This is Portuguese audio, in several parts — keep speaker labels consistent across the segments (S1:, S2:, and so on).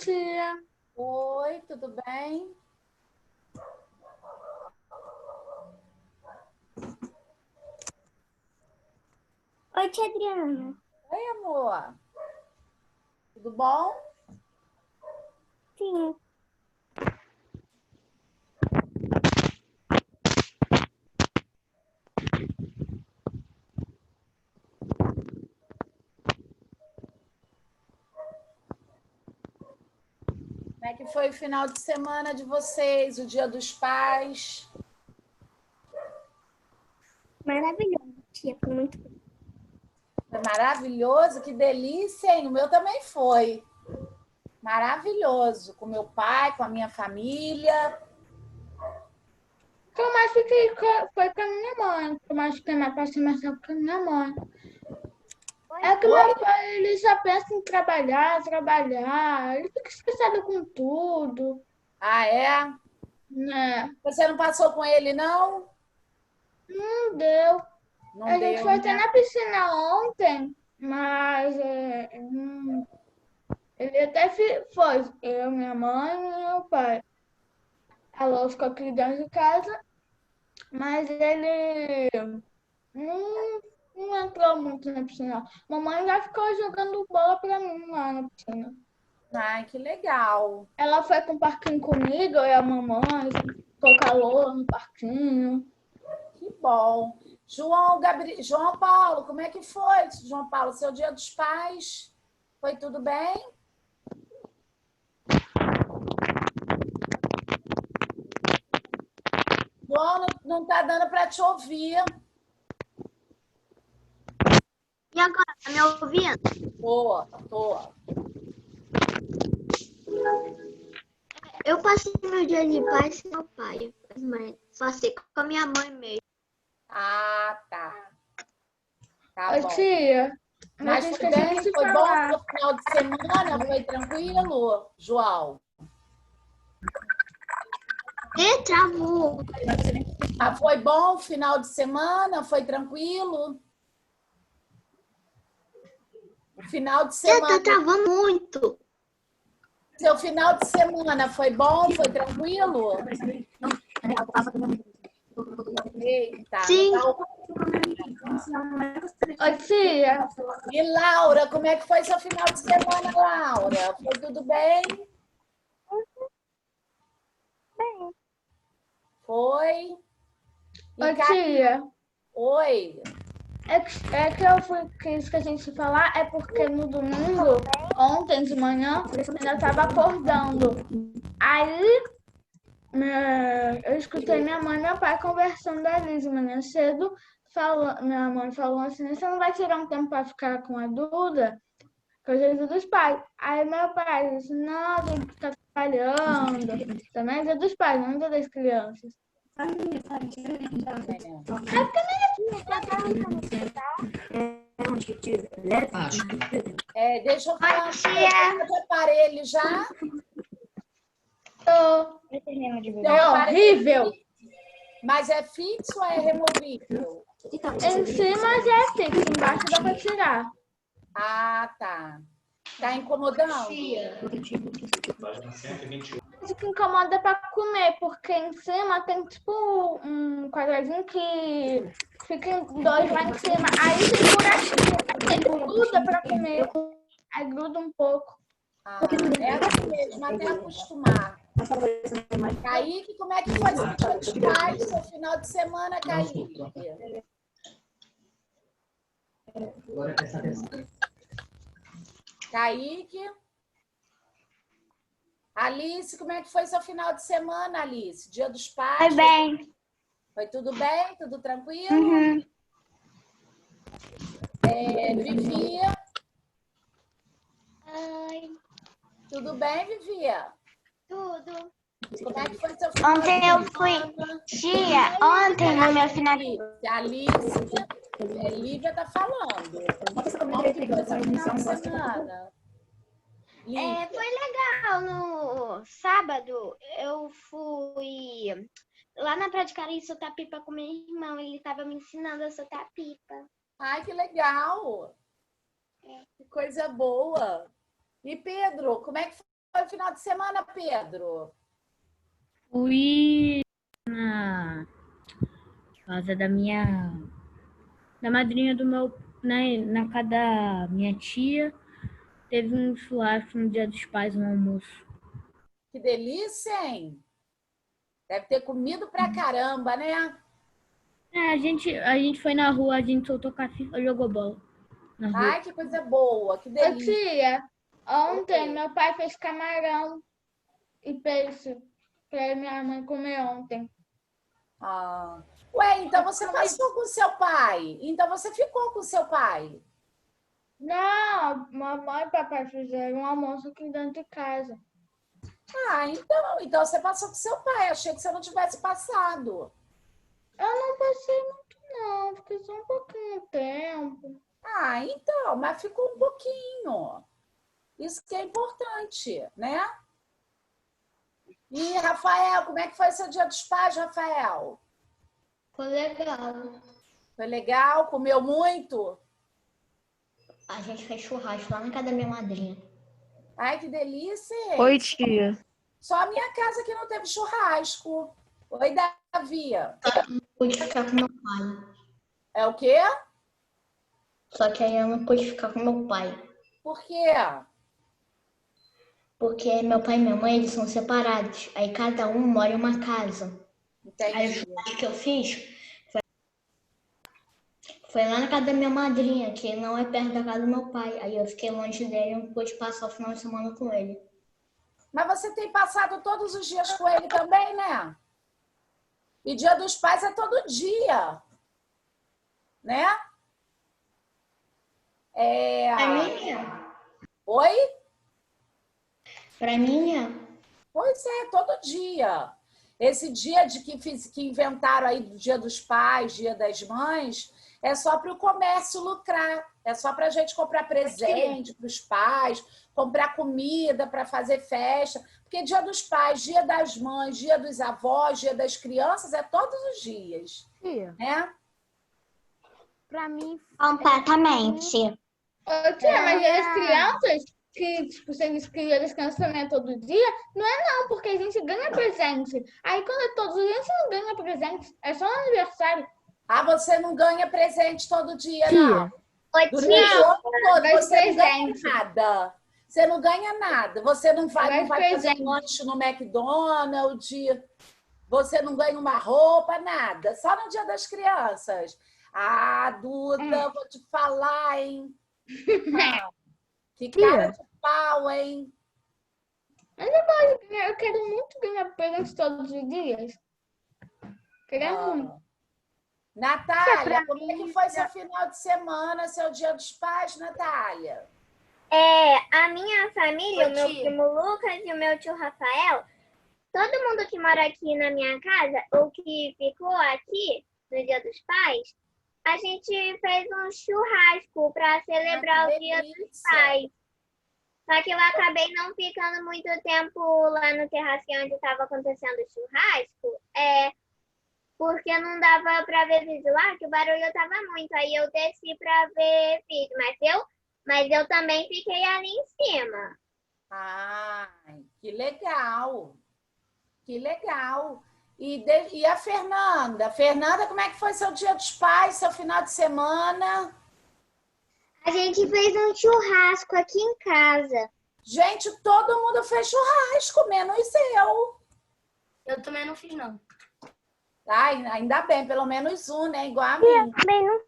S1: tia.
S2: Oi, tudo bem?
S3: Oi, tia Adriana.
S2: Oi, amor. Tudo bom?
S3: Sim.
S2: Como é que foi o final de semana de vocês, o Dia dos Pais?
S3: Maravilhoso, tia. Foi muito bom.
S2: Foi maravilhoso, que delícia, hein? O meu também foi. Maravilhoso, com meu pai, com a minha família.
S1: Eu mais foi com a minha mãe. Eu mais fiquei mais passei mais tempo com a minha mãe. É que
S2: Oi?
S1: meu pai, ele só pensa em trabalhar, trabalhar. Ele fica estressado com tudo,
S2: Ah, é?
S1: né?
S2: Você não passou com ele, não?
S1: Não deu.
S2: Não
S1: A gente
S2: deu,
S1: foi até
S2: né?
S1: na piscina ontem, mas ele até foi. Eu, minha mãe e meu pai. A Lô ficou aqui dentro de casa, mas ele não, não entrou muito na piscina. Mamãe já ficou jogando bola pra mim lá na piscina.
S2: Ai, que legal.
S1: Ela foi com o parquinho comigo, eu e a mamãe, ficou calor no parquinho.
S2: Que bom. João Paulo, como é que foi, João Paulo? Seu Dia dos Pais? Foi tudo bem? João, não está dando para te ouvir.
S3: E agora, tá me ouvindo?
S2: Tô.
S3: Eu passei meu dia de paz com meu pai, mas passei com a minha mãe mesmo.
S2: Ah, tá. Tá
S1: Ô,
S2: bom.
S1: tia, mas
S2: Mas
S1: eu
S2: foi
S1: esqueci de
S2: bem?
S1: te
S2: Foi bom
S1: falar.
S2: no final de semana? Foi tranquilo, João?
S3: E travou.
S2: Ah, foi bom o final de semana? Foi tranquilo? O final de
S3: Tia, tá
S2: semana,
S3: travando muito.
S2: seu final de semana foi bom? Foi tranquilo? Eita, não
S3: Sim.
S2: tá.
S1: Ô, tia,
S2: E Laura, como é que foi seu final de semana, Laura? Foi tudo bem?
S3: Bem.
S2: Foi?
S1: ô,
S2: E
S1: tia,
S2: Oi.
S1: que eu esqueci de te falar, é porque no domingo, ontem de manhã, eu ainda tava acordando. Aí, eu escutei minha mãe e meu pai conversando ali de manhã cedo. Minha mãe falou assim: você não vai tirar um tempo para ficar com a Duda? Que hoje é dia dos pais. Aí meu pai disse: não, tem que ficar trabalhando. Também é dia dos pais, não é dia das crianças.
S2: Deixa eu
S3: Oi,
S2: falar. Você
S3: tia.
S2: tá de aparelho já?
S1: Tô.
S2: Seu
S1: É
S2: aparelho,
S1: horrível.
S2: mas é fixo ou é removível?
S1: Em cima já é fixo, embaixo dá para tirar.
S2: Ah, tá. Tá incomodando?
S1: Isso que incomoda para comer, porque em cima tem tipo um quadradinho que fica em dois lá em cima. Aí tem buraquinho, ele gruda para comer. Aí gruda um pouco.
S2: Ah, é assim mesmo, até acostumar. Kaique, como é que foi seu dia dos pais, seu final de semana, Kaique? Kaique? Alice, como é que foi seu final de semana, Alice? Dia dos
S3: Foi
S2: pais?
S3: bem.
S2: Foi tudo bem? Tudo tranquilo?
S3: Uhum.
S2: Vivia?
S3: Oi.
S2: Tudo bem, Vivia?
S3: Tudo.
S2: Como é que foi seu final de
S3: Ontem eu fui.
S2: semana?
S3: Tia, ontem no meu final.
S2: Alice, Lívia tá falando. Como que foi seu final de semana?
S3: Foi legal. No sábado eu fui lá na Praia de Caraí soltar pipa com meu irmão. Ele estava me ensinando a soltar pipa.
S2: Ai, que legal! Que coisa boa! E Pedro, como é que foi o final de semana, Pedro?
S4: Fui na casa da madrinha do meu, na casa da minha tia. Teve um churrasco no Dia dos Pais, um almoço.
S2: Que delícia, hein? Deve ter comido pra caramba, né?
S4: A gente foi na rua, a gente soltou cafifa e jogou bola na rua.
S2: Ai, que coisa boa, que
S1: Ô,
S2: delícia.
S1: tia, ontem meu pai fez camarão e peixe pra minha mãe comer ontem.
S2: Ah. Ué, então você passou com seu pai? Então você ficou com seu pai?
S1: Não, mamãe e papai fizeram um almoço aqui dentro de casa.
S2: Ah, então você passou com seu pai. Achei que você não tivesse passado.
S1: Eu não passei muito, não. Fiquei só um pouquinho de tempo.
S2: Ah, então, mas ficou um pouquinho. Isso que é importante, né? E, Rafael, como é que foi seu Dia dos Pais, Rafael?
S3: Foi legal.
S2: Foi legal? Comeu muito?
S3: A gente fez churrasco lá na casa da minha madrinha.
S2: Ai, que delícia, hein?
S4: Oi, tia.
S2: Só a minha casa que não teve churrasco. Oi, Davi.
S3: Pude ficar com meu pai.
S2: É o quê?
S3: Só que aí eu não pude ficar com meu pai.
S2: Por quê?
S3: Porque meu pai e minha mãe, eles são separados. Aí cada um mora em uma casa. Aí o
S2: Entendi.
S3: churrasco que eu fiz foi lá na casa da minha madrinha, que não é perto da casa do meu pai. Aí eu fiquei longe dele e não pude passar o final de semana com ele.
S2: Mas você tem passado todos os dias com ele também, né? E Dia dos Pais é todo dia, né?
S3: Pra mim,
S2: Oi?
S3: pra mim,
S2: Pois é, todo dia. Esse dia de que inventaram aí do Dia dos Pais, Dia das Mães, é só para o comércio lucrar. É só para a gente comprar presente para os pais, comprar comida para fazer festa. Porque Dia dos Pais, Dia das Mães, Dia dos Avós, Dia das Crianças é todos os dias.
S5: Tia,
S2: Né?
S5: pra mim,
S3: completamente.
S1: Ô, tia, mas as crianças, que tipo, se eles criam as crianças também todo dia, não é não, porque a gente ganha presente. Aí quando é todos os dias, a gente não ganha presente. É só no aniversário.
S2: Ah, você não ganha presente todo dia, não.
S3: Oi,
S2: Durante o ano todo,
S1: mas
S2: você não ganha
S1: presente.
S2: nada. Você não ganha nada. Você não vai
S1: Mas
S2: fazer
S1: presente.
S2: lanche no McDonald's, você não ganha uma roupa, nada. Só no Dia das Crianças. Ah, Duda, vou te falar, hein? Ah, que cara de pau, hein?
S1: Eu quero muito ganhar presente todos os dias. Quero muito.
S2: Natália, como é que foi seu final de semana, seu Dia dos Pais, Natália?
S6: A minha família, o meu primo Lucas e o meu tio Rafael, todo mundo que mora aqui na minha casa, ou que ficou aqui no Dia dos Pais, a gente fez um churrasco para celebrar o Dia dos Pais. Só que eu acabei não ficando muito tempo lá no terracinho onde estava acontecendo o churrasco, porque não dava para ver vídeo lá, que o barulho estava muito. Aí eu desci para ver vídeo, mas eu também fiquei ali em cima.
S2: Ai, que legal! Que legal! E a Fernanda? Fernanda, como é que foi seu Dia dos Pais, seu final de semana?
S6: A gente fez um churrasco aqui em casa.
S2: Gente, todo mundo fez churrasco, menos eu.
S3: Eu também não fiz, não.
S2: Ai, ainda bem, pelo menos um, né? Igual a mim.
S6: Também não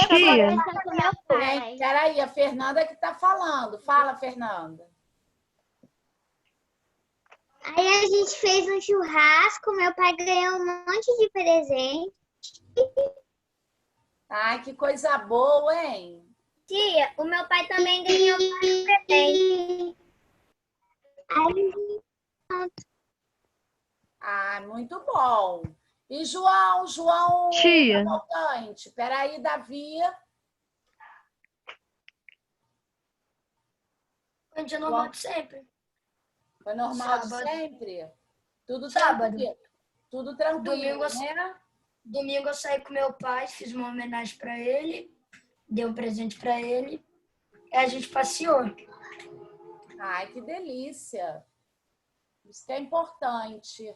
S4: Tia,
S6: com meu pai.
S2: Peraí, a Fernanda que tá falando. Fala, Fernanda.
S6: Aí a gente fez um churrasco, meu pai ganhou um monte de presente.
S2: Ai, que coisa boa, hein?
S6: Tia, o meu pai também ganhou vários presentes.
S2: Ah, muito bom. E João
S4: Tia.
S2: Cavalcante. Peraí, Davi.
S3: Foi um dia normal de sempre.
S2: Foi normal de
S3: Sábado.
S2: sempre? Tudo
S3: Sábado.
S2: tranquilo. Tudo tranquilo,
S3: Domingo,
S2: né?
S3: Domingo eu saí com meu pai, fiz uma homenagem para ele, dei um presente para ele e a gente passeou.
S2: Ai, que delícia. Isso que é importante.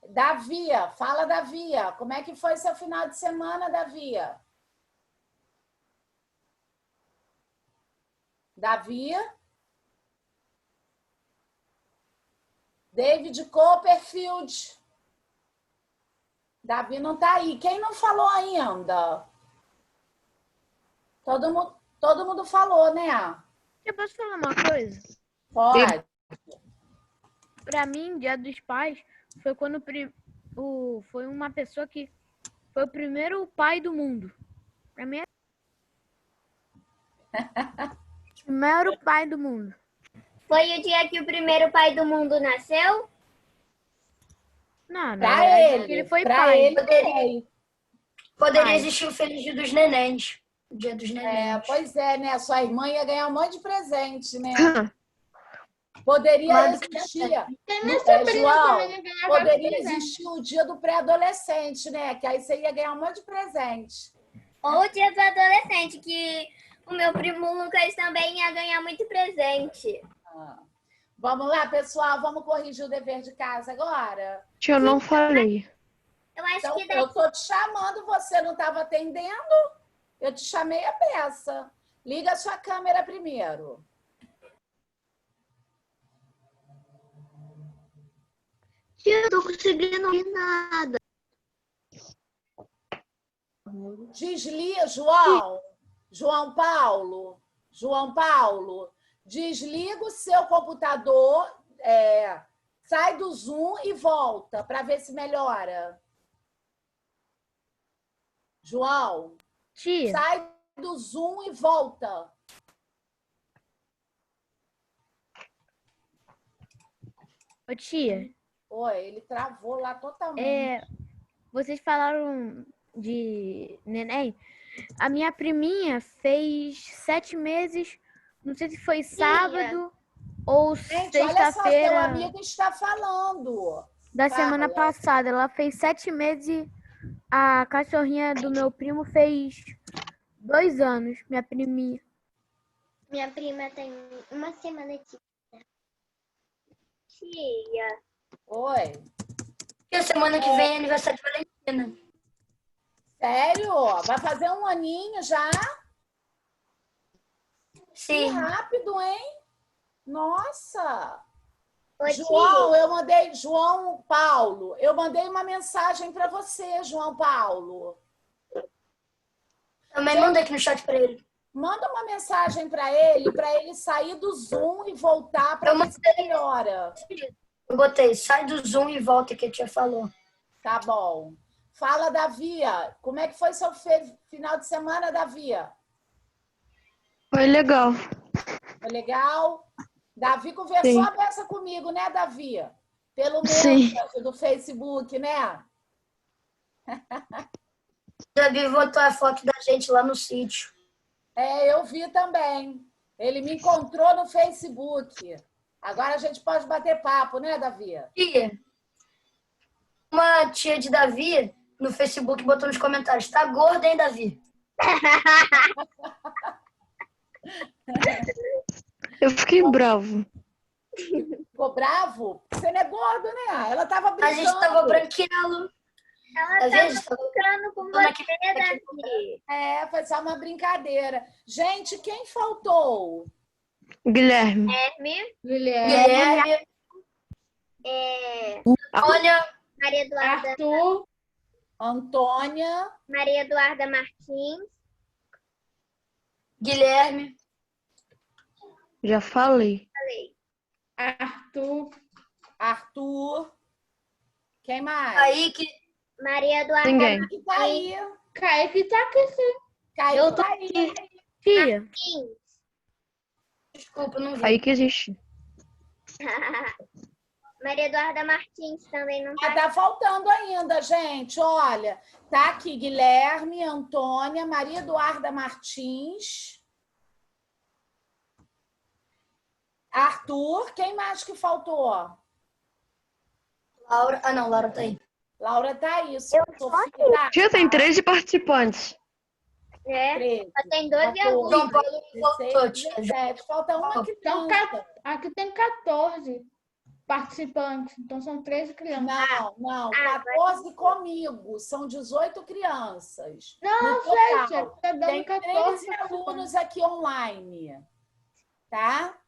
S2: Davia, fala, Davia. Como é que foi seu final de semana, Davia? Davia? David Copperfield. Davi não está aí. Quem não falou ainda? Todo mundo falou, né?
S4: Eu posso falar uma coisa?
S2: Pode.
S4: Pra mim, Dia dos Pais foi quando foi uma pessoa que foi o primeiro pai do mundo. Pra mim é o primeiro pai do mundo.
S6: Foi o dia que o primeiro pai do mundo nasceu?
S4: Não,
S2: Pra
S4: verdade,
S2: ele.
S4: ele foi
S2: pra
S4: pai.
S2: ele.
S7: Poderia
S4: Pai.
S7: existir o Feliz Dia dos Nenéns. O Dia dos
S2: É,
S7: Nenéns.
S2: pois é, né? Sua irmã ia ganhar um monte de presente, né? Poderia
S7: Claro que
S2: existir.
S1: Tem minha sobrinha
S2: João,
S1: também ganhar vários
S2: poderia
S1: presentes.
S2: existir o dia do pré-adolescente, né? Que aí você ia ganhar um monte de presente.
S6: Ou o dia do adolescente, que o meu primo Lucas também ia ganhar muito presente.
S2: Vamos lá, pessoal, vamos corrigir o dever de casa agora?
S8: Eu não falei.
S6: Eu acho
S2: Então,
S6: que daí...
S2: eu tô te chamando, você não estava atendendo? Eu te chamei a peça. Liga a sua câmera primeiro.
S3: Eu não tô conseguindo ouvir nada.
S2: Desliga, João Paulo, desliga o seu computador, sai do Zoom e volta para ver se melhora. João,
S4: Tia,
S2: sai do Zoom e volta.
S4: ô tia,
S2: Oi, ele travou lá totalmente.
S4: vocês falaram de neném. A minha priminha fez 7 meses, não sei se foi sábado ou
S2: Gente, olha só, seu
S4: sexta-feira
S2: amigo está falando.
S4: da semana
S2: Fala.
S4: passada. Ela fez 7 meses e a cachorrinha do meu primo fez 2 anos, minha priminha.
S3: Minha prima tem uma semana de...
S6: Tia,
S2: Oi.
S7: Porque semana que vem é aniversário de Valentina.
S2: Sério? Vai fazer um aninho já? Que
S7: Sim.
S2: rápido, hein? Nossa!
S6: ô tia,
S2: João Paulo, eu mandei uma mensagem para você, João Paulo.
S7: Também mandei aqui no chat pra ele.
S2: Manda uma mensagem para ele sair do Zoom e voltar para
S7: Eu
S2: ver se melhora.
S7: Eu botei, sai do Zoom e volta, que a tia falou.
S2: Tá bom. Fala, Davia. Como é que foi seu final de semana, Davia?
S8: Foi legal.
S2: Foi legal? Davi conversou
S8: Sim.
S2: a beça comigo, né, Davia? Pelo
S8: Sim.
S2: Messenger do Facebook, né?
S7: Davi botou a foto da gente lá no sítio.
S2: Eu vi também. Ele me encontrou no Facebook. Agora a gente pode bater papo, né, Davia?
S7: Tia, uma tia de Davi no Facebook botou nos comentários, tá gorda, hein, Davi?
S8: Eu fiquei bravo.
S2: Ficou bravo? Você não é gordo, né? Ela tava
S7: A
S2: brincando.
S7: gente tava branqueando.
S6: ela
S7: Às
S6: tava
S7: vezes,
S6: brincando com
S7: Dona
S6: você,
S7: aqui-
S6: Davi.
S2: Foi só uma brincadeira. Gente, quem faltou?
S8: Guilherme.
S6: Herme,
S7: Guilherme, Antônia,
S6: Maria Eduarda,
S1: Arthur,
S2: Antônia.
S6: Maria Eduarda Martins,
S7: Guilherme,
S8: Já falei.
S2: Arthur. Quem mais?
S7: Kaique,
S6: Maria Eduarda
S8: Ninguém.
S2: Que tá aí.
S1: Kaique tá aqui sim.
S2: Kaique tá aí.
S4: Tia,
S6: Martins.
S7: desculpa, não vi.
S8: Aí que existe.
S6: Maria Eduarda Martins também não
S2: Mas
S6: tá.
S2: tá faltando ainda, gente. Olha, tá aqui Guilherme, Antônia, Maria Eduarda Martins, Arthur. Quem mais que faltou?
S7: Laura, não, Laura tá aí.
S2: Laura tá aí. Sofia tá
S8: Tia, tem 13 participantes.
S6: É,
S2: 13,
S6: só tem 12
S2: 14,
S6: alunos.
S7: João Paulo
S2: 16,
S7: voltou, tia.
S2: 17. Falta uma
S1: Então,
S2: criança.
S1: aqui tem 14 participantes. Então, são 13 crianças.
S2: Não. 14 comigo. São 18 crianças.
S1: Não,
S2: No total,
S1: gente, tá dando
S2: tem
S1: 14
S2: 13 alunos aqui online. Tá?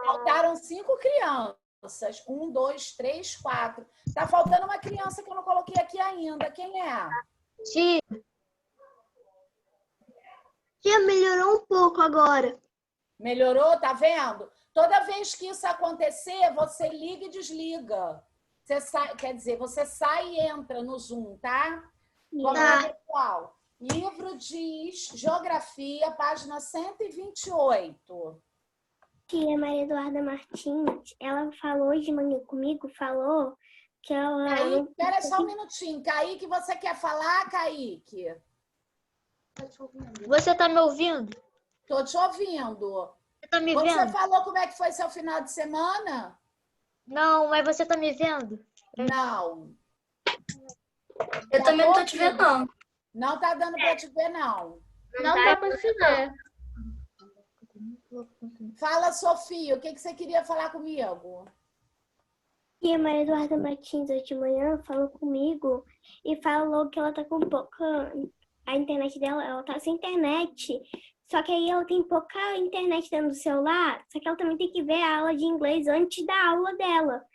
S2: Faltaram 5 crianças. 1, 2, 3, 4. Tá faltando uma criança que eu não coloquei aqui ainda. Quem é?
S3: Tia, melhorou um pouco agora.
S2: Melhorou? Tá vendo? Toda vez que isso acontecer, você liga e desliga. Você sai, quer dizer, você sai e entra no Zoom, tá? Vamos lá, pessoal. Livro diz Geografia, página 128.
S3: Tia Maria Eduarda Martins, ela falou hoje de manhã comigo, falou que ela...
S2: Kaique, espera só um minutinho. Kaique, você quer falar, Kaique?
S9: Você tá me ouvindo?
S2: Tô te ouvindo.
S9: Você tá me
S2: Você
S9: vendo?
S2: falou como é que foi seu final de semana?
S9: Não, mas você tá me vendo?
S2: Não.
S7: Eu também não tô te vendo, não.
S2: Não tá dando para te ver, não.
S1: Não dá para se ver.
S2: Fala, Sofia, o que você queria falar comigo?
S3: Tia Maria Eduarda Martins hoje de manhã falou comigo e falou que ela tá com pouca... A internet dela, ela tá sem internet. Só que aí ela tem pouca internet dentro do celular, só que ela também tem que ver a aula de inglês antes da aula dela.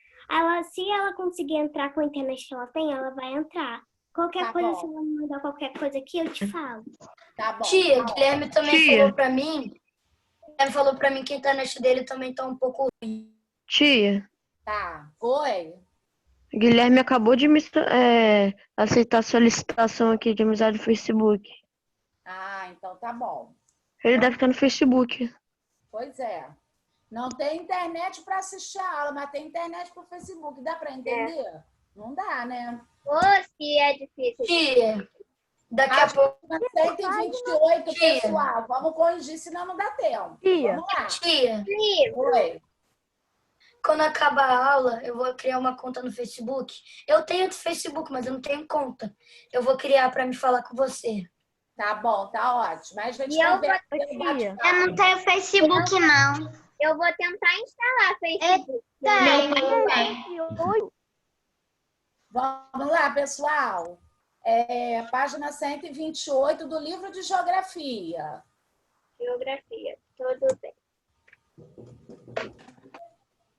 S3: Se ela conseguir entrar com a internet que ela tem, ela vai entrar. Qualquer coisa, se ela me mandar qualquer coisa aqui, eu te falo.
S2: Tá bom.
S7: Tia, Guilherme também falou pra mim. Guilherme falou pra mim que a internet dele também tá um pouco ruim.
S8: Tia,
S2: Tá. Oi.
S8: Guilherme acabou de aceitar a solicitação aqui de amizade no Facebook.
S2: Ah, então tá bom.
S8: Ele deve estar no Facebook.
S2: Pois é. Não tem internet para assistir a aula, mas tem internet pro Facebook. Dá para entender? Não dá, né?
S6: Ô, se é difícil.
S7: Tia, daqui a pouco...
S2: 128,
S7: Tia.
S2: pessoal. Vamos corrigir, senão não dá tempo.
S9: Tia.
S2: Vamos lá.
S7: Tia,
S2: Oi.
S7: quando acabar a aula, eu vou criar uma conta no Facebook. Eu tenho do Facebook, mas eu não tenho conta. Eu vou criar pra me falar com você.
S2: Tá bom, tá ótimo. Mas a gente
S6: E eu
S2: conversa
S9: vou-
S2: pelo bate-papo.
S3: Eu não tenho Facebook, não.
S6: Eu vou tentar instalar Facebook.
S2: Vamos lá, pessoal. Página 128 do livro de Geografia.
S6: Geografia, tudo bem.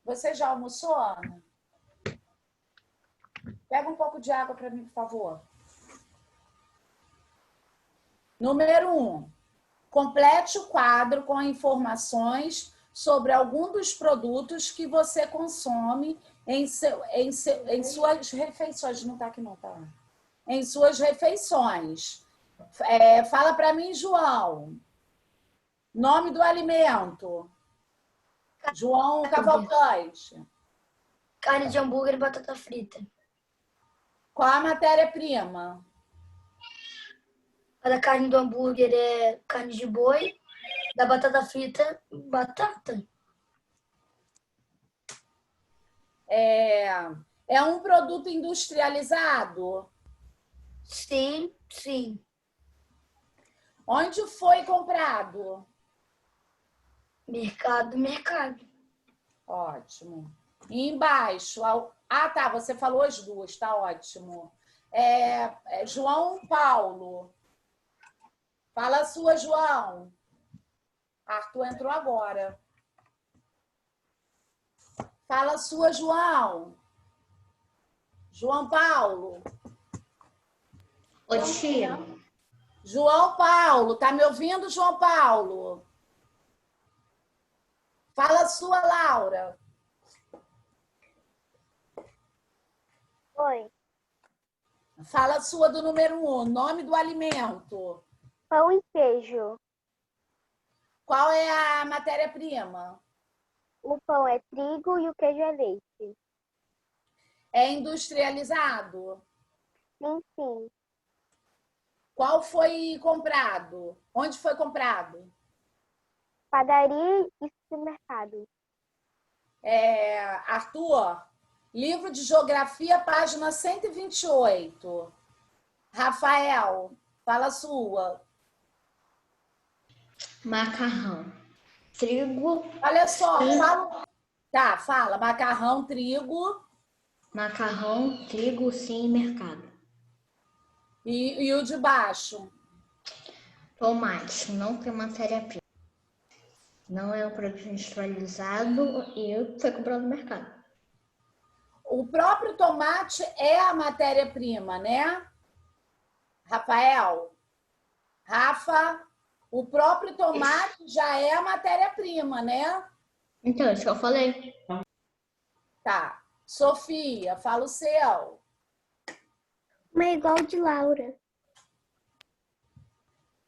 S2: Você já almoçou, Ana? Pega um pouco de água para mim, por favor. Número 1. Complete o quadro com informações sobre algum dos produtos que você consome em suas refeições. Não está aqui, não, tá? Em suas refeições. Fala para mim, João. Nome do alimento. João Cavalcante.
S7: Carne de hambúrguer e batata frita.
S2: Qual a matéria-prima?
S7: A da carne do hambúrguer é carne de boi. Da batata frita, batata.
S2: É um produto industrializado?
S7: Sim, sim.
S2: Onde foi comprado?
S7: Mercado.
S2: Ótimo. E embaixo, tá, você falou as duas, tá ótimo. João Paulo. Fala a sua, João. Arthur entrou agora. Fala a sua, João. João Paulo.
S7: Ô, tia.
S2: João Paulo, tá me ouvindo, João Paulo? Fala a sua, Laura.
S3: Oi.
S2: Fala a sua do número 1, nome do alimento.
S3: Pão e queijo.
S2: Qual é a matéria-prima?
S3: O pão é trigo e o queijo é leite.
S2: É industrializado?
S3: Sim, sim.
S2: Qual foi comprado? Onde foi comprado?
S3: Padaria e supermercado.
S2: Arthur, livro de Geografia, página 128. Rafael, fala a sua.
S10: Macarrão. Trigo.
S2: Olha só, Tá, fala. Macarrão, trigo
S10: Macarrão, trigo, sim, mercado.
S2: e o de baixo.
S10: Tomate, não tem matéria-prima. Não é um produto industrializado e foi comprado no mercado.
S2: O próprio tomate é a matéria-prima, né? Rafael? Rafa, o próprio tomate já é a matéria-prima, né?
S10: Então, isso que eu falei.
S2: Tá. Sofia, fala o seu.
S3: Uma igual de Laura.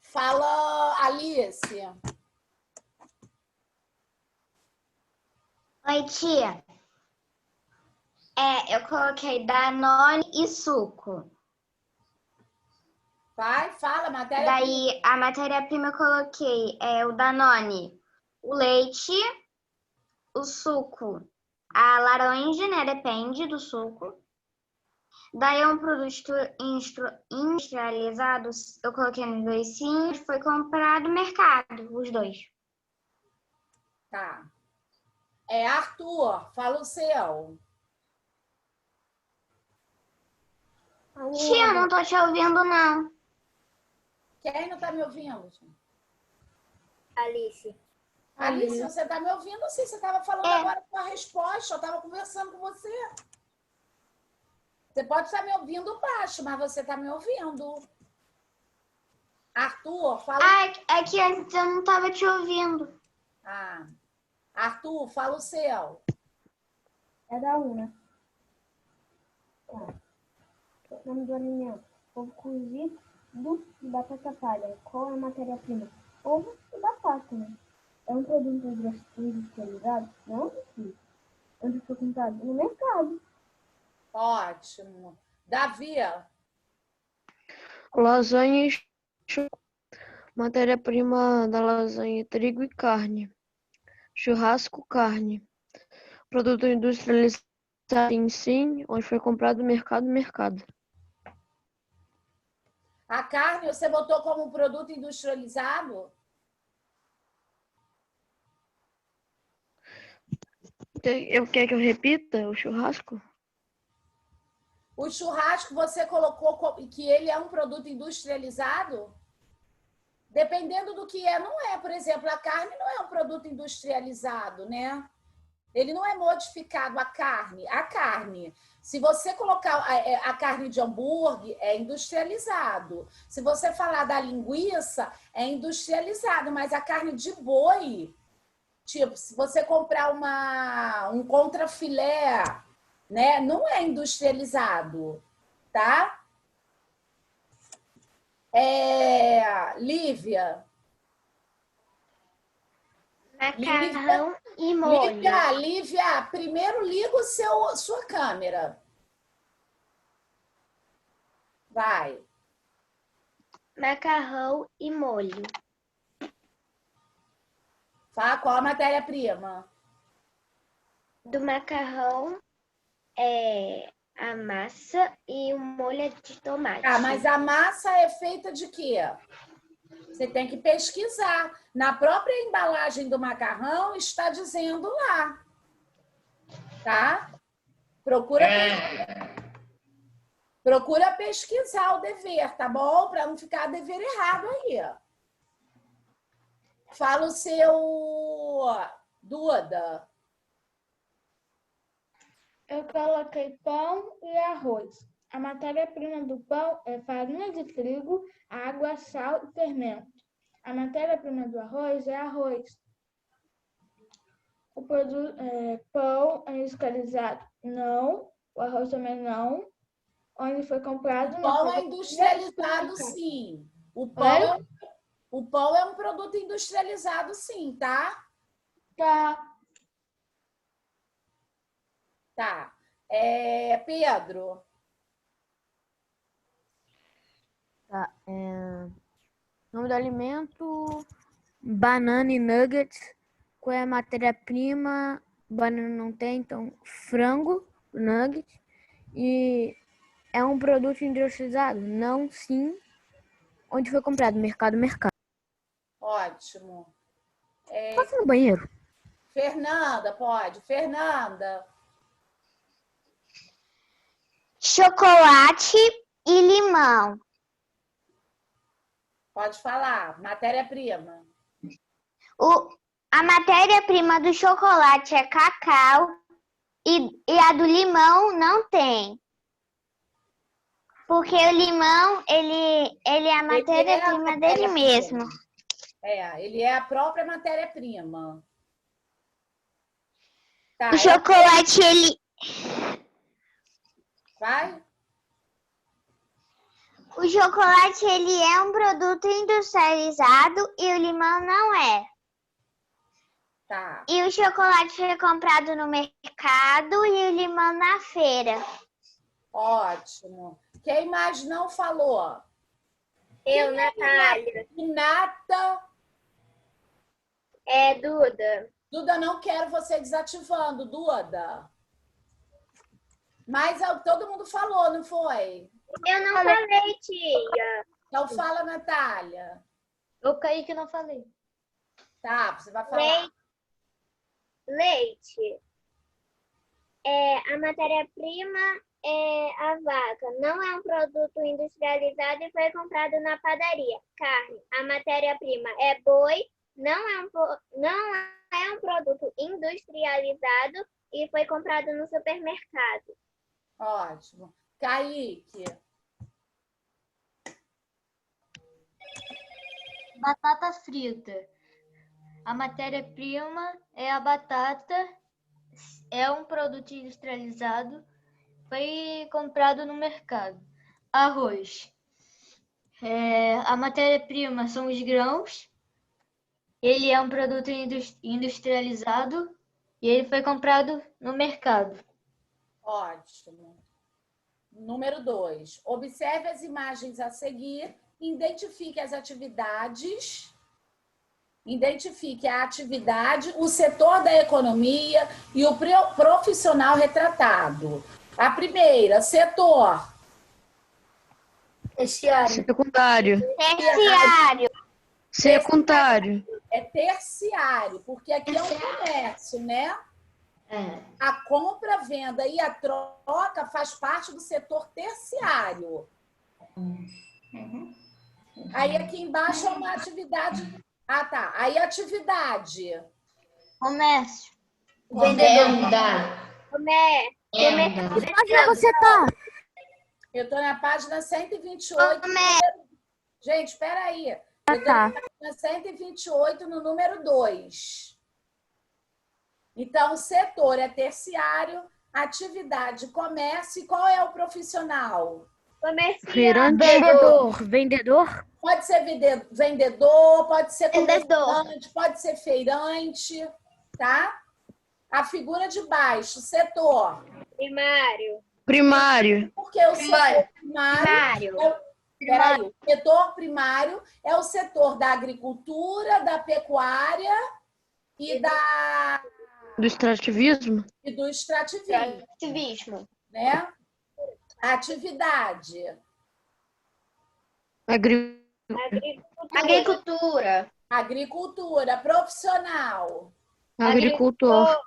S2: Fala, Alice.
S6: Oi, tia. Eu coloquei Danone e suco.
S2: Vai, fala, matéria-prima.
S6: Daí, a matéria-prima eu coloquei o Danone, o leite, o suco, a laranja, né? Depende do suco. Daí, um produto industrializado, eu coloquei nos dois sim, foi comprado no mercado, os dois.
S2: Tá. Arthur, fala o seu.
S6: Tia, eu não tô te ouvindo, não.
S2: Quem não tá me ouvindo, gente?
S5: Alice.
S2: Alice, você tá me ouvindo sim? Você tava falando agora com a resposta. Eu tava conversando com você. Você pode estar me ouvindo baixo, mas você tá me ouvindo. Arthur, fala.
S6: É que antes eu não tava te ouvindo.
S2: Arthur, fala o seu.
S3: É da Una. O nome do alimento. Ovo cozido e batata palha. Qual é a matéria-prima? Ovo e batata, né? É um produto industrializado? Não, sim. Onde foi comprado? No mercado.
S2: Ótimo. Davi.
S8: Lasanha e matéria-prima da lasanha, trigo e carne. Churrasco, carne. Produto industrializado em sim, onde foi comprado no mercado.
S2: A carne você botou como produto industrializado?
S8: Quer que eu repita o churrasco?
S2: O churrasco você colocou que ele é um produto industrializado? Dependendo do que é, não é. Por exemplo, a carne não é um produto industrializado, né? Ele não é modificado, a carne. A carne, se você colocar a carne de hambúrguer, é industrializado. Se você falar da linguiça, é industrializado. Mas a carne de boi, tipo, se você comprar um contrafilé, né, não é industrializado, tá? Lívia.
S6: Macarrão e molho.
S2: Lívia, primeiro liga sua câmera. Vai.
S3: Macarrão e molho.
S2: Fala qual a matéria-prima?
S3: Do macarrão é a massa e o molho é de tomate.
S2: Mas a massa é feita de quê? Você tem que pesquisar. Na própria embalagem do macarrão está dizendo lá. Tá? Procura pesquisar o dever, tá bom? Para não ficar dever errado aí. Fala o seu, Duda.
S1: Eu coloquei pão e arroz. A matéria-prima do pão é farinha de trigo, água, sal e fermento. A matéria-prima do arroz é arroz. O produto pão é industrializado? Não. O arroz também não. Onde foi comprado?
S2: O pão é industrializado, sim. O pão é um produto industrializado, sim, tá? Tá. Pedro.
S4: Tá. Nome do alimento: banana e nuggets. Qual é a matéria-prima? Banana não tem, então frango, nuggets. E é um produto industrializado? Não, sim. Onde foi comprado? Mercado.
S2: Ótimo.
S4: Passa no banheiro.
S2: Fernanda, pode. Fernanda.
S6: Chocolate e limão.
S2: Pode falar. Matéria-prima.
S6: A matéria-prima do chocolate é cacau e a do limão não tem. Porque o limão, ele é a matéria-prima dele mesmo.
S2: Ele é a própria matéria-prima. Tá,
S6: O chocolate, ele...
S2: Vai?
S6: O chocolate, ele é um produto industrializado e o limão não é.
S2: Tá.
S6: E o chocolate é comprado no mercado e o limão na feira.
S2: Ótimo. Quem mais não falou?
S6: Eu, Natália.
S2: Renata.
S6: Duda.
S2: Duda, não quero você desativando, Duda. Mas todo mundo falou, não foi?
S6: Eu não falei, tia.
S2: Então fala, Natália.
S9: Eu caí que não falei.
S2: Tá, você vai falar.
S6: Leite. A matéria-prima é a vaca. Não é um produto industrializado e foi comprado na padaria. Carne. A matéria-prima é boi. Não é um produto industrializado e foi comprado no supermercado.
S2: Ótimo. Kaique.
S9: Batata frita. A matéria-prima é a batata. É um produto industrializado. Foi comprado no mercado. Arroz. A matéria-prima são os grãos. Ele é um produto industrializado e ele foi comprado no mercado.
S2: Ótimo. Número 2. Observe as imagens a seguir. Identifique as atividades. Identifique a atividade, o setor da economia e o profissional retratado. A primeira, setor.
S8: Terciário. Secundário.
S6: Terciário.
S8: Secundário.
S2: É terciário, porque aqui é um comércio, né? A compra, venda e a troca faz parte do setor terciário. Aí aqui embaixo é uma atividade... Ah, tá. Aí atividade.
S9: Comércio.
S6: Onde você tá?
S2: Eu tô na página 128. Gente, espera aí. Eu tô na página 128, no número 2. Então, o setor é terciário, atividade, comércio. E qual é o profissional?
S4: Vendedor. Vendedor?
S2: Pode ser vendedor, pode ser comerciante, pode ser feirante, tá? A figura de baixo, setor.
S8: Primário.
S2: Porque o setor primário. Peraí, o setor primário é o setor da agricultura, da pecuária e
S8: Do extrativismo.
S2: E do extrativismo. Né? Atividade.
S6: Agricultura.
S2: Agricultura. Profissional.
S8: Agricultor.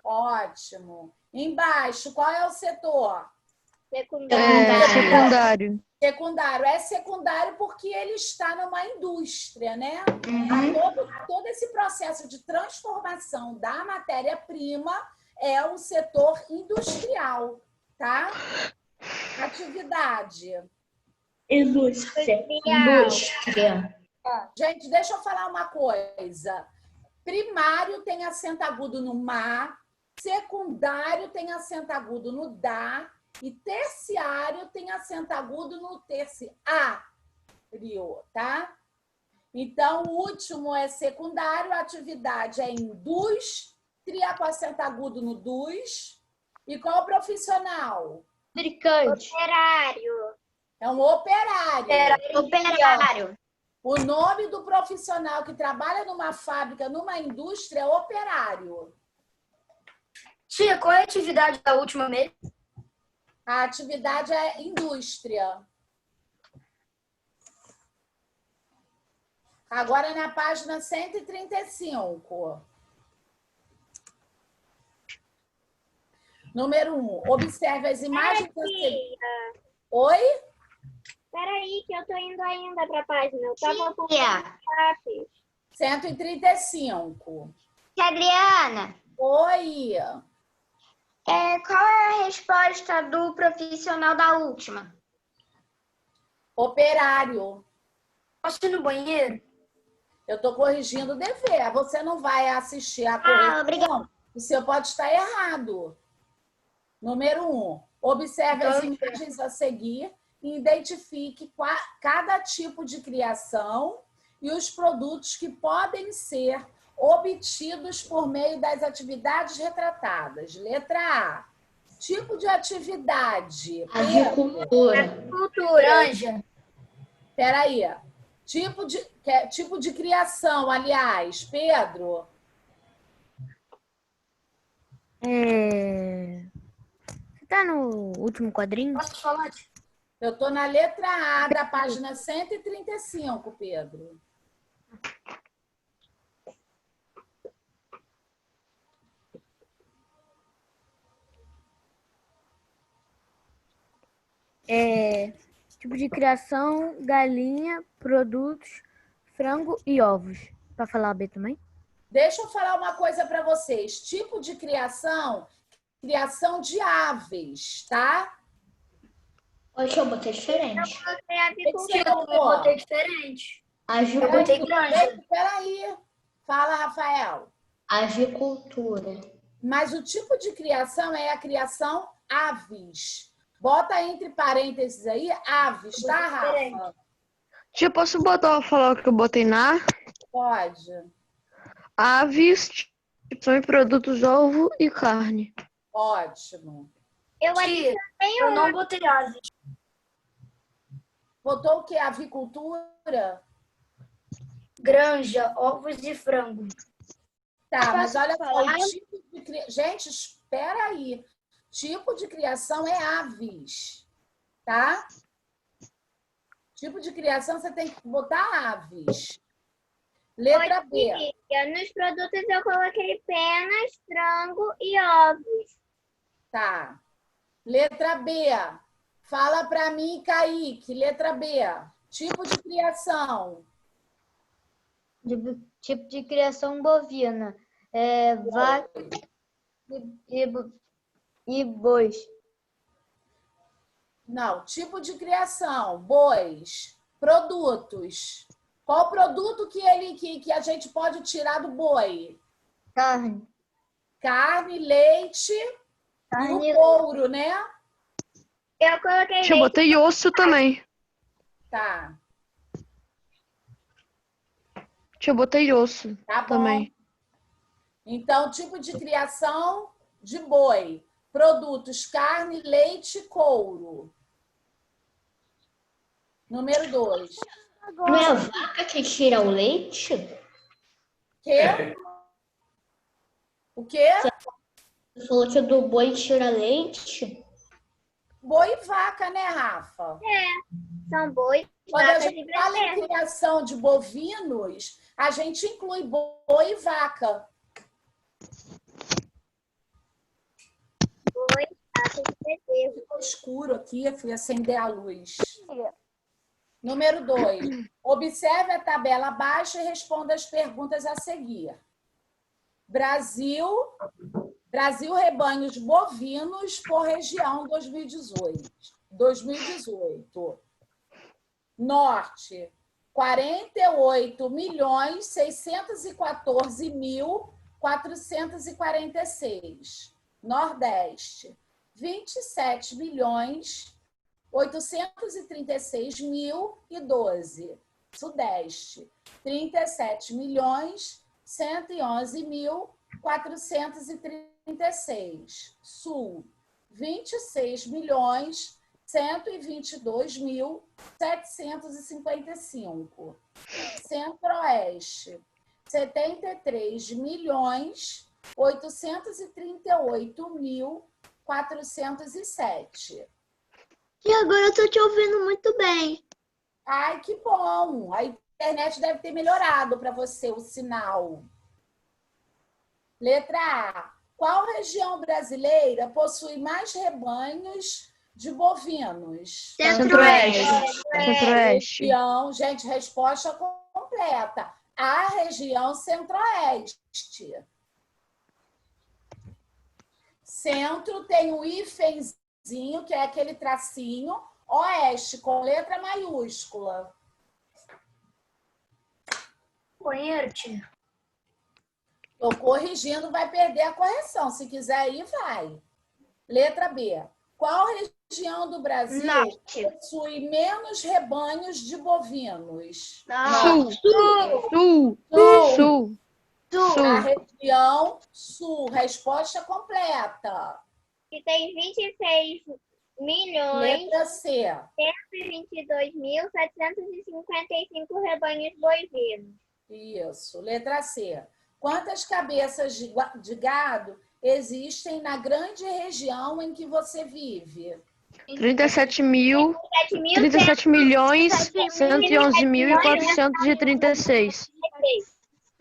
S2: Ótimo. Embaixo, qual é o setor?
S8: Secundário.
S2: Secundário. É secundário porque ele está numa indústria, né? Todo esse processo de transformação da matéria-prima é um setor industrial, tá? Atividade.
S10: Indústria.
S2: Gente, deixa eu falar uma coisa. Primário tem acento agudo no má, secundário tem acento agudo no dá e terciário tem acento agudo no terciário, tá? Então, o último é secundário, a atividade é indústria com acento agudo no dus. E qual o profissional?
S9: Fabricante.
S6: Operário.
S2: É um operário.
S6: Operário.
S2: O nome do profissional que trabalha numa fábrica, numa indústria, é operário.
S7: Tia, qual é a atividade da última mesmo?
S2: A atividade é indústria. Agora na página 135. Número 1. Observe as imagens a seguir.
S6: Tia,
S2: Oi?
S6: peraí que eu tô indo ainda pra página. Eu tava com
S9: Tia,
S2: 135.
S9: tia Adriana,
S2: Oi.
S9: qual é a resposta do profissional da última?
S2: Operário.
S7: Posso ir no banheiro?
S2: Eu estou corrigindo o dever. Você não vai assistir a correção.
S9: Obrigada.
S2: O seu pode estar errado. Número 1. Observe as imagens a seguir e identifique cada tipo de criação e os produtos que podem ser obtidos por meio das atividades retratadas. Letra A. Tipo de atividade.
S10: Avicultura.
S7: Granja.
S2: Espera aí. Tipo de criação, aliás. Pedro?
S4: Você tá no último quadrinho?
S7: Posso falar?
S2: Eu estou na letra A da página 135, Pedro.
S4: Tipo de criação, galinha, produtos, frango e ovos. Pra falar B também?
S2: Deixa eu falar uma coisa para vocês. Tipo de criação, criação de aves, tá?
S10: Hoje eu botei diferente.
S7: Eu botei diferente. Eu botei granja.
S2: Peraí. Fala, Rafael.
S10: Avicultura.
S2: Mas o tipo de criação é a criação aves. Bota entre parênteses aí, aves, tá, Rafa?
S8: Tia, posso falar o que eu botei na?
S2: Pode.
S8: Aves, são produtos, ovo e carne.
S2: Ótimo.
S6: Eu
S7: Tia, eu não botei aves.
S2: Botou o quê? Avicultura?
S7: Granja, ovos e frango.
S2: Tá, mas olha só, o tipo de gente, espera aí. Tipo de criação é aves, tá? Tipo de criação você tem que botar aves. Letra B.
S6: Nos produtos eu coloquei penas, frango e ovos.
S2: Tá. Letra B. Fala para mim, Kaique. Letra B. Tipo de criação.
S9: Tipo de criação bovina. Vaca e bois.
S2: Não, tipo de criação. Bois. Produtos. Qual produto que a gente pode tirar do boi?
S9: Carne.
S2: Carne, leite
S9: Carne.
S2: e o couro, né?
S6: Eu coloquei
S8: Tia, eu botei osso também.
S2: Tá.
S8: Tia, eu botei osso
S2: Tá bom.
S8: também.
S2: Então, tipo de criação de boi. Produtos, carne, leite, couro. Número 2.
S10: Não é a vaca que tira o leite?
S2: Quê? O quê?
S10: Você falou que do boi tira leite?
S2: Boi e vaca, né, Rafa?
S6: São bois,
S2: Quando a
S6: vacas e
S2: gente fala em
S6: bezerros.
S2: criação de bovinos, a gente inclui boi e vaca.
S6: Bois, vacas e bezerros.
S2: Ficou escuro aqui, fui acender a luz. Número 2. Observe a tabela abaixo e responda as perguntas a seguir. Brasil rebanhos bovinos por região 2018. Norte, 48.614.446. Nordeste, 27.836.012. Sudeste, 37.111.436. Sul, 26.122.755. Centro-Oeste, 73.838.407.
S3: E agora eu tô te ouvindo muito bem.
S2: Ai, que bom! A internet deve ter melhorado para você o sinal. Letra A. Qual região brasileira possui mais rebanhos de bovinos?
S8: Centro-Oeste. Centro-Oeste.
S2: Região, gente, resposta completa. A região Centro-Oeste. Centro tem um hífenzinho, que é aquele tracinho. Oeste, com letra maiúscula.
S7: Banheiro, tia.
S2: Estou corrigindo, vai perder a correção. Se quiser ir, vai. Letra B. Qual região do Brasil possui menos rebanhos de bovinos?
S8: Sul.
S2: A região Sul. Resposta completa.
S6: Que tem 26 milhões
S2: Letra C.
S6: 122.755 rebanhos bovinos.
S2: Isso. Letra C. Quantas cabeças de gado existem na grande região em que você vive?
S8: 37 milhões 111.436.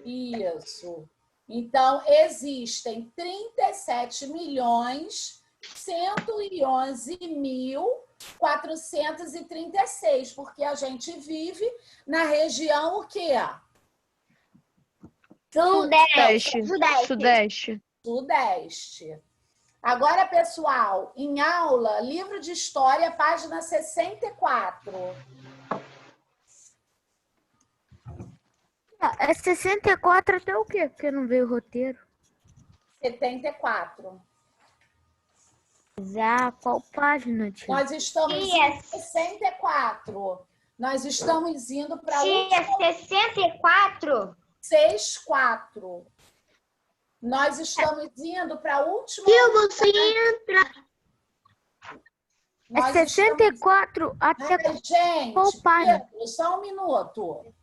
S2: Isso. Então, existem 37.111.436, porque a gente vive na região o quê? Sudeste. Agora, pessoal, em aula, livro de história, página 64.
S4: É 64 até o quê? Porque não veio o roteiro.
S2: 74.
S4: Já, qual página, tia?
S2: Nós estamos em 64. Nós estamos indo para
S9: Tia, 64?
S2: 64. Nós estamos indo para a última.
S3: Tia, você entra.
S2: Nós
S4: 64 até
S2: gente,
S4: qual página?
S2: Pedro, só um minuto.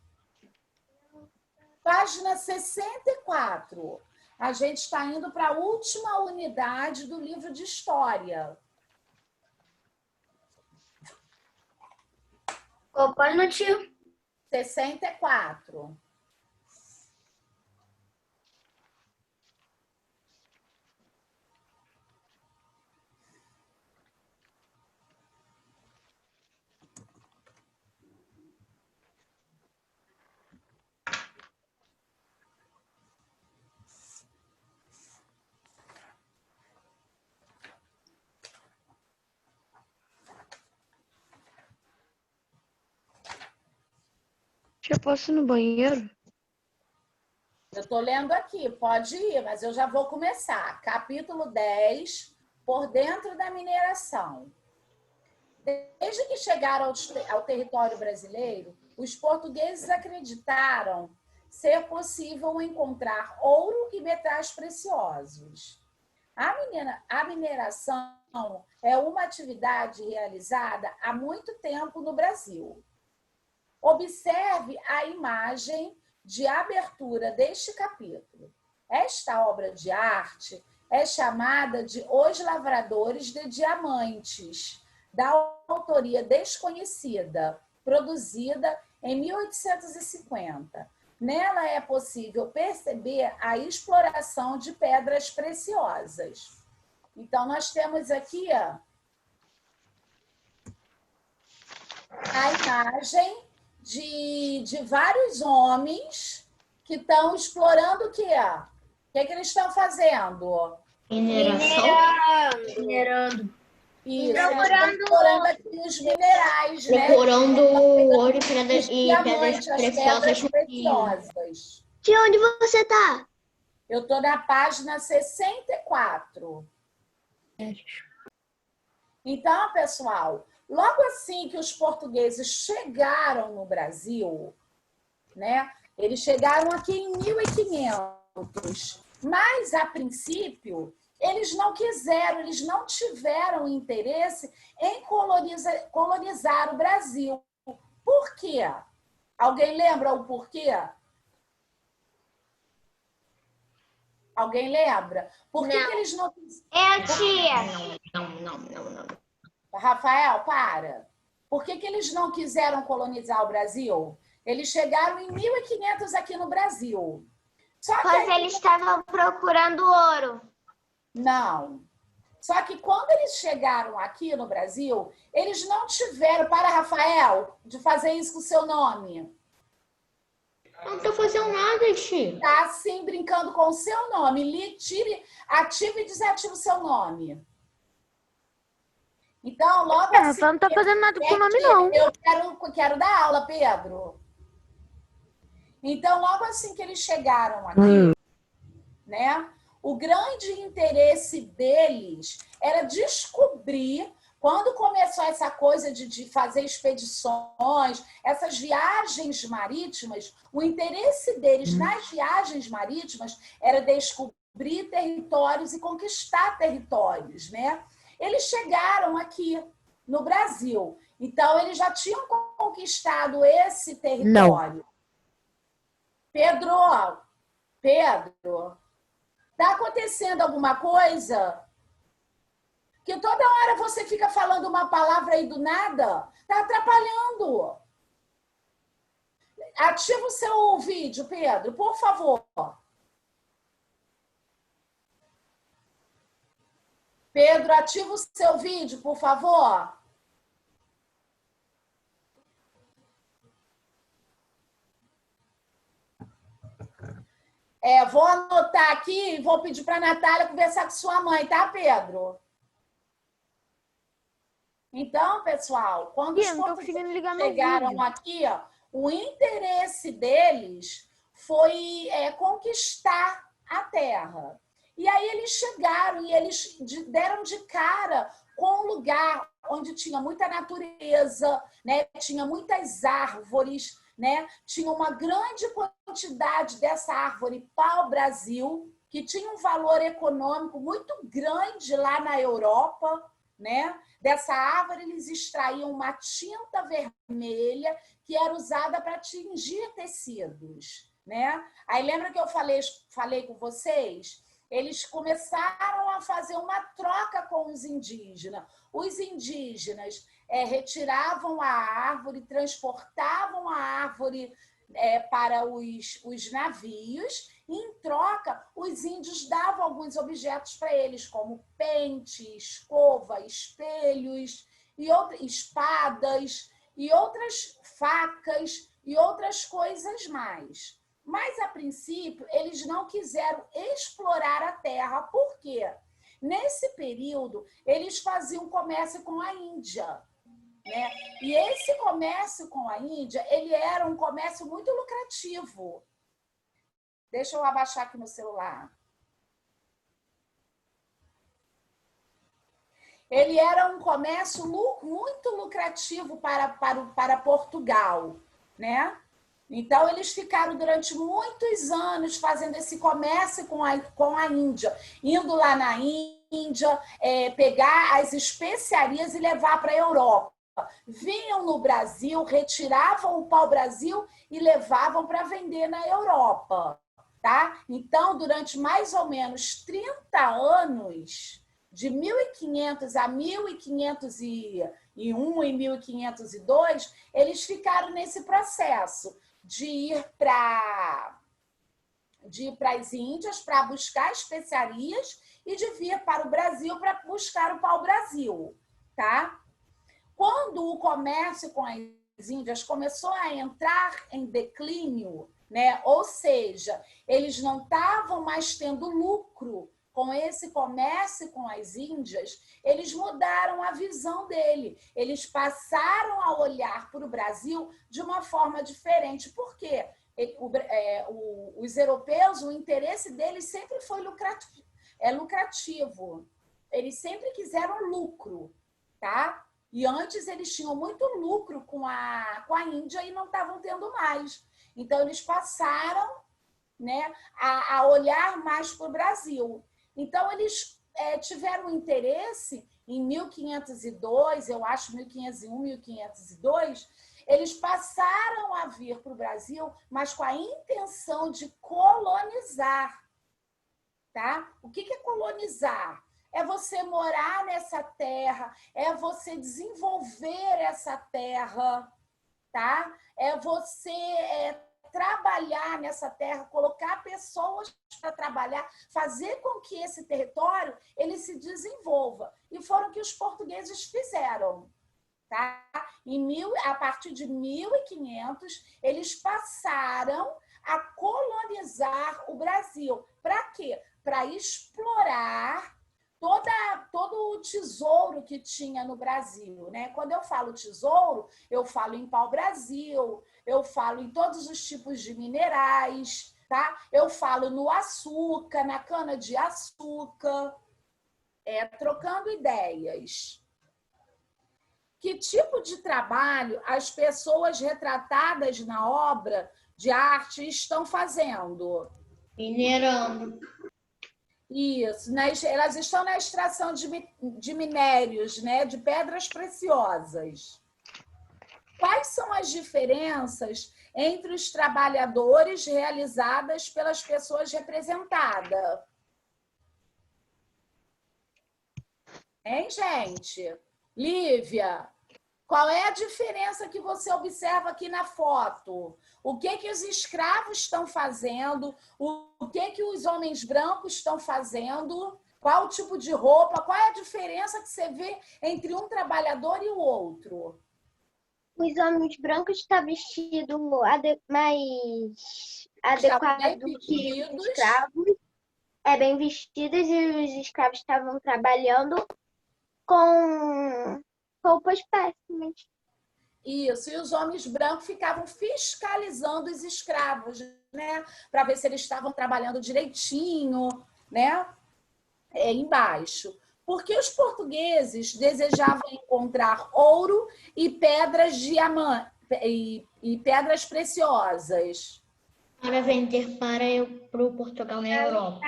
S2: Página 64. A gente está indo para a última unidade do livro de história.
S7: Qual página, tia?
S2: 64.
S8: Tia, posso ir no banheiro?
S2: Eu estou lendo aqui, pode ir, mas eu já vou começar. Capítulo 10, por dentro da mineração. Desde que chegaram ao território brasileiro, os portugueses acreditaram ser possível encontrar ouro e metais preciosos. A mineração é uma atividade realizada há muito tempo no Brasil. Observe a imagem de abertura deste capítulo. Esta obra de arte é chamada de Os Lavradores de Diamantes, da autoria desconhecida, produzida em 1850. Nela é possível perceber a exploração de pedras preciosas. Então, nós temos aqui a imagem de vários homens que estão explorando o quê? O que eles estão fazendo?
S7: Minerando.
S2: Isso, procurando aqui os minerais, né?
S10: Procurando ouro e pedras
S2: preciosas.
S3: Tia, onde você tá?
S2: Eu estou na página 64. Então, pessoal, logo assim que os portugueses chegaram no Brasil, né? Eles chegaram aqui em 1500, mas a princípio eles não quiseram, eles não tiveram interesse em colonizar o Brasil. Por quê? Alguém lembra o porquê? Alguém lembra? Por que eles não quiseram?
S9: Tia.
S10: Não.
S2: Rafael, para. Por que eles não quiseram colonizar o Brasil? Eles chegaram em 1500 aqui no Brasil. Só que
S9: Pois eles estavam procurando ouro.
S2: Não. Só que quando eles chegaram aqui no Brasil, eles não tiveram, para Rafael, de fazer isso com o seu nome.
S10: Não tô fazendo nada, tia.
S2: Tá assim, brincando com o seu nome. Ativa e desativa o seu nome. Então, logo assim...
S8: Rafael não tá fazendo nada com o nome, não.
S2: Eu quero dar aula, Pedro. Então, logo assim que eles chegaram aqui, né? O grande interesse deles era descobrir, quando começou essa coisa de fazer expedições, essas viagens marítimas, o interesse deles nas viagens marítimas era descobrir territórios e conquistar territórios, né? Eles chegaram aqui no Brasil, então eles já tinham conquistado esse território. Não. Pedro, tá acontecendo alguma coisa? Que toda hora você fica falando uma palavra aí do nada, tá atrapalhando. Ativa o seu vídeo, Pedro, por favor. Pedro, ativa o seu vídeo, por favor. Vou anotar aqui e vou pedir para a Natália conversar com sua mãe, tá, Pedro? Então, pessoal, quando os portugueses chegaram aqui, ó, o interesse deles foi conquistar a terra. E aí eles chegaram e eles deram de cara com um lugar onde tinha muita natureza, né? Tinha muitas árvores, né? Tinha uma grande quantidade dessa árvore pau-brasil, que tinha um valor econômico muito grande lá na Europa, né? Dessa árvore eles extraíam uma tinta vermelha que era usada para tingir tecidos, né? Aí lembra que eu falei com vocês? Eles começaram a fazer uma troca com os indígenas. Os indígenas retiravam a árvore, transportavam a árvore para os navios, e, em troca, os índios davam alguns objetos para eles, como pente, escova, espelhos, espadas, e outras facas, e outras coisas mais. Mas, a princípio, eles não quiseram explorar a terra. Por quê? Nesse período, eles faziam comércio com a Índia, né? E esse comércio com a Índia, ele era um comércio muito lucrativo. Deixa eu abaixar aqui no celular. Ele era um comércio muito lucrativo para Portugal, né? Então, eles ficaram durante muitos anos fazendo esse comércio com a Índia, indo lá na Índia, pegar as especiarias e levar para a Europa. Vinham no Brasil, retiravam o pau-brasil e levavam para vender na Europa, tá? Então, durante mais ou menos 30 anos, de 1500 a 1501 e 1502, eles ficaram nesse processo de ir para as Índias para buscar especiarias e de vir para o Brasil para buscar o pau-brasil, tá? Quando o comércio com as Índias começou a entrar em declínio, né? Ou seja, eles não estavam mais tendo lucro com esse comércio com as Índias, eles mudaram a visão dele. Eles passaram a olhar para o Brasil de uma forma diferente. Por quê? Os europeus, o interesse deles sempre foi lucrativo. Eles sempre quiseram lucro, tá? E antes eles tinham muito lucro com a Índia e não estavam tendo mais. Então, eles passaram, né, a olhar mais para o Brasil. Então, eles tiveram interesse em 1502, eu acho 1501, 1502, eles passaram a vir para o Brasil, mas com a intenção de colonizar, tá? O que é colonizar? É você morar nessa terra, é você desenvolver essa terra, tá? É você trabalhar nessa terra, colocar pessoas para trabalhar, fazer com que esse território ele se desenvolva. E foram o que os portugueses fizeram. Tá? A partir de 1500, eles passaram a colonizar o Brasil. Para quê? Para explorar todo o tesouro que tinha no Brasil, né? Quando eu falo tesouro, eu falo em pau-brasil, eu falo em todos os tipos de minerais, tá? Eu falo no açúcar, na cana-de-açúcar, trocando ideias. Que tipo de trabalho as pessoas retratadas na obra de arte estão fazendo?
S10: Minerando.
S2: Isso, elas estão na extração de minérios, né, de pedras preciosas. Quais são as diferenças entre os trabalhadores realizadas pelas pessoas representadas? Hein, gente? Lívia, qual é a diferença que você observa aqui na foto? O que os escravos estão fazendo? O que os homens brancos estão fazendo? Qual o tipo de roupa? Qual é a diferença que você vê entre um trabalhador e o outro?
S6: Os homens brancos estão vestidos mais adequados do que os escravos. Bem vestidos, e os escravos estavam trabalhando com roupas péssimas.
S2: Isso, e os homens brancos ficavam fiscalizando os escravos, né? Para ver se eles estavam trabalhando direitinho, né? Embaixo. Porque os portugueses desejavam encontrar ouro e pedras e pedras preciosas.
S10: Para vender para o Portugal na Europa.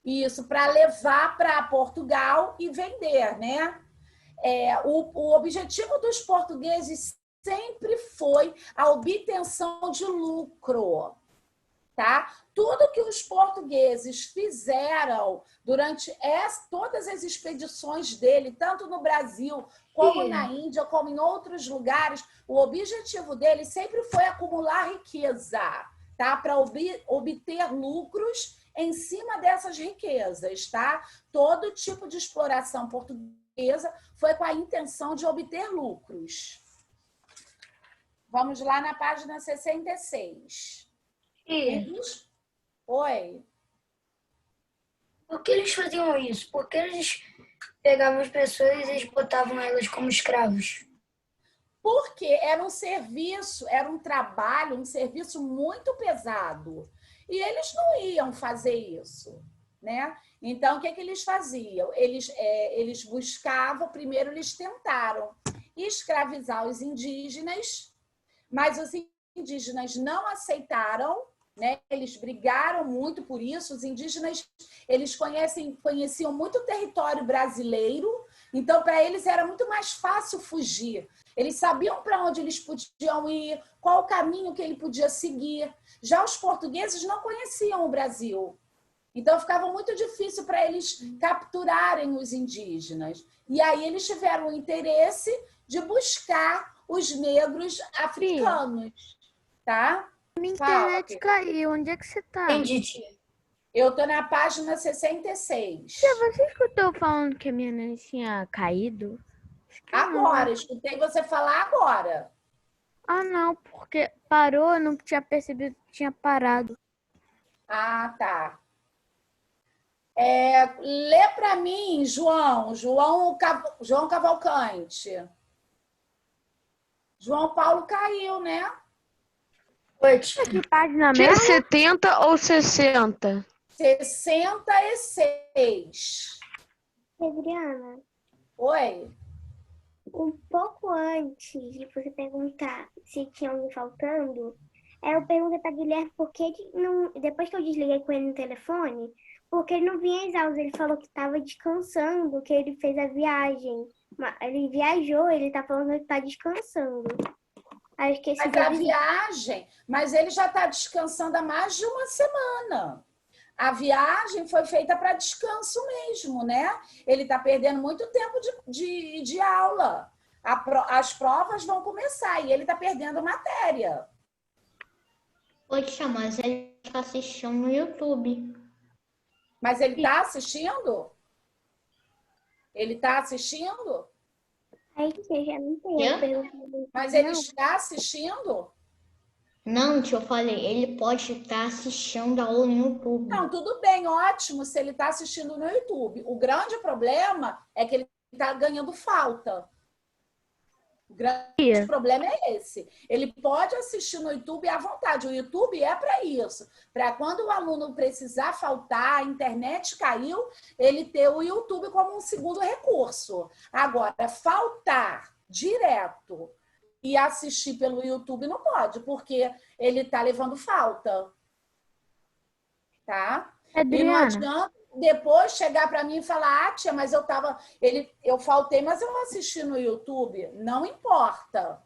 S2: Isso, para levar para Portugal e vender, né? O objetivo dos portugueses sempre foi a obtenção de lucro, tá? Tudo que os portugueses fizeram durante todas as expedições dele, tanto no Brasil, como na Índia, como em outros lugares, o objetivo dele sempre foi acumular riqueza, tá? Para obter lucros em cima dessas riquezas, tá? Todo tipo de exploração portuguesa foi com a intenção de obter lucros. Vamos lá na página 66. Oi.
S7: Por que eles faziam isso? Por que eles pegavam as pessoas e eles botavam elas como escravos?
S2: Porque era um serviço, era um trabalho, um serviço muito pesado. E eles não iam fazer isso, né? Então, o que eles faziam? Eles buscavam, primeiro eles tentaram escravizar os indígenas, mas os indígenas não aceitaram, né? Eles brigaram muito por isso. Os indígenas, eles conheciam muito o território brasileiro, então para eles era muito mais fácil fugir. Eles sabiam para onde eles podiam ir, qual o caminho que ele podia seguir. Já os portugueses não conheciam o Brasil. Então, ficava muito difícil para eles capturarem os indígenas. E aí eles tiveram o interesse de buscar os negros africanos. Tá?
S4: Minha internet caiu. Onde é que você tá?
S7: Entendi, tia.
S2: Eu tô na página 66.
S4: Tia, você escutou falando que a minha internet tinha caído?
S2: Agora, escutei você falar agora.
S4: Ah, não, porque parou, eu não tinha percebido que tinha parado.
S2: Ah, tá. Lê para mim, João Cavalcante. João Paulo caiu, né?
S7: Oi,
S4: Que página
S8: Tinha
S4: mesmo?
S8: 70 ou 60?
S2: 66.
S3: Adriana,
S2: Oi.
S3: um pouco antes de você perguntar se tinha alguém faltando, eu perguntei para Guilherme por que não, depois que eu desliguei com ele no telefone, porque ele não vinha às aulas. Ele falou que estava descansando, que ele fez a viagem. Ele viajou, ele tá falando que está descansando. Aí esqueci
S2: Mas a viagem, mas ele já está descansando há mais de uma semana. A viagem foi feita para descanso mesmo, né? Ele está perdendo muito tempo de aula. As provas vão começar e ele está perdendo matéria.
S10: Poxa, mas ele está assistindo no YouTube.
S2: Mas ele está assistindo? Ele está assistindo?
S3: Aí tia, já não tem
S10: Quê?
S3: a pergunta.
S2: Mas ele está assistindo?
S10: Não, tio, eu falei, ele pode estar assistindo a aula no YouTube.
S2: Não, tudo bem, ótimo se ele está assistindo no YouTube. O grande problema é que ele está ganhando falta. O grande problema é esse. Ele pode assistir no YouTube à vontade. O YouTube é para isso. Para quando o aluno precisar faltar, a internet caiu, ele ter o YouTube como um segundo recurso. Agora, faltar direto e assistir pelo YouTube não pode, porque ele está levando falta. Tá?
S4: Adriana.
S2: E não adianta depois chegar para mim e falar, tia, mas eu faltei, mas eu assisti no YouTube. Não importa.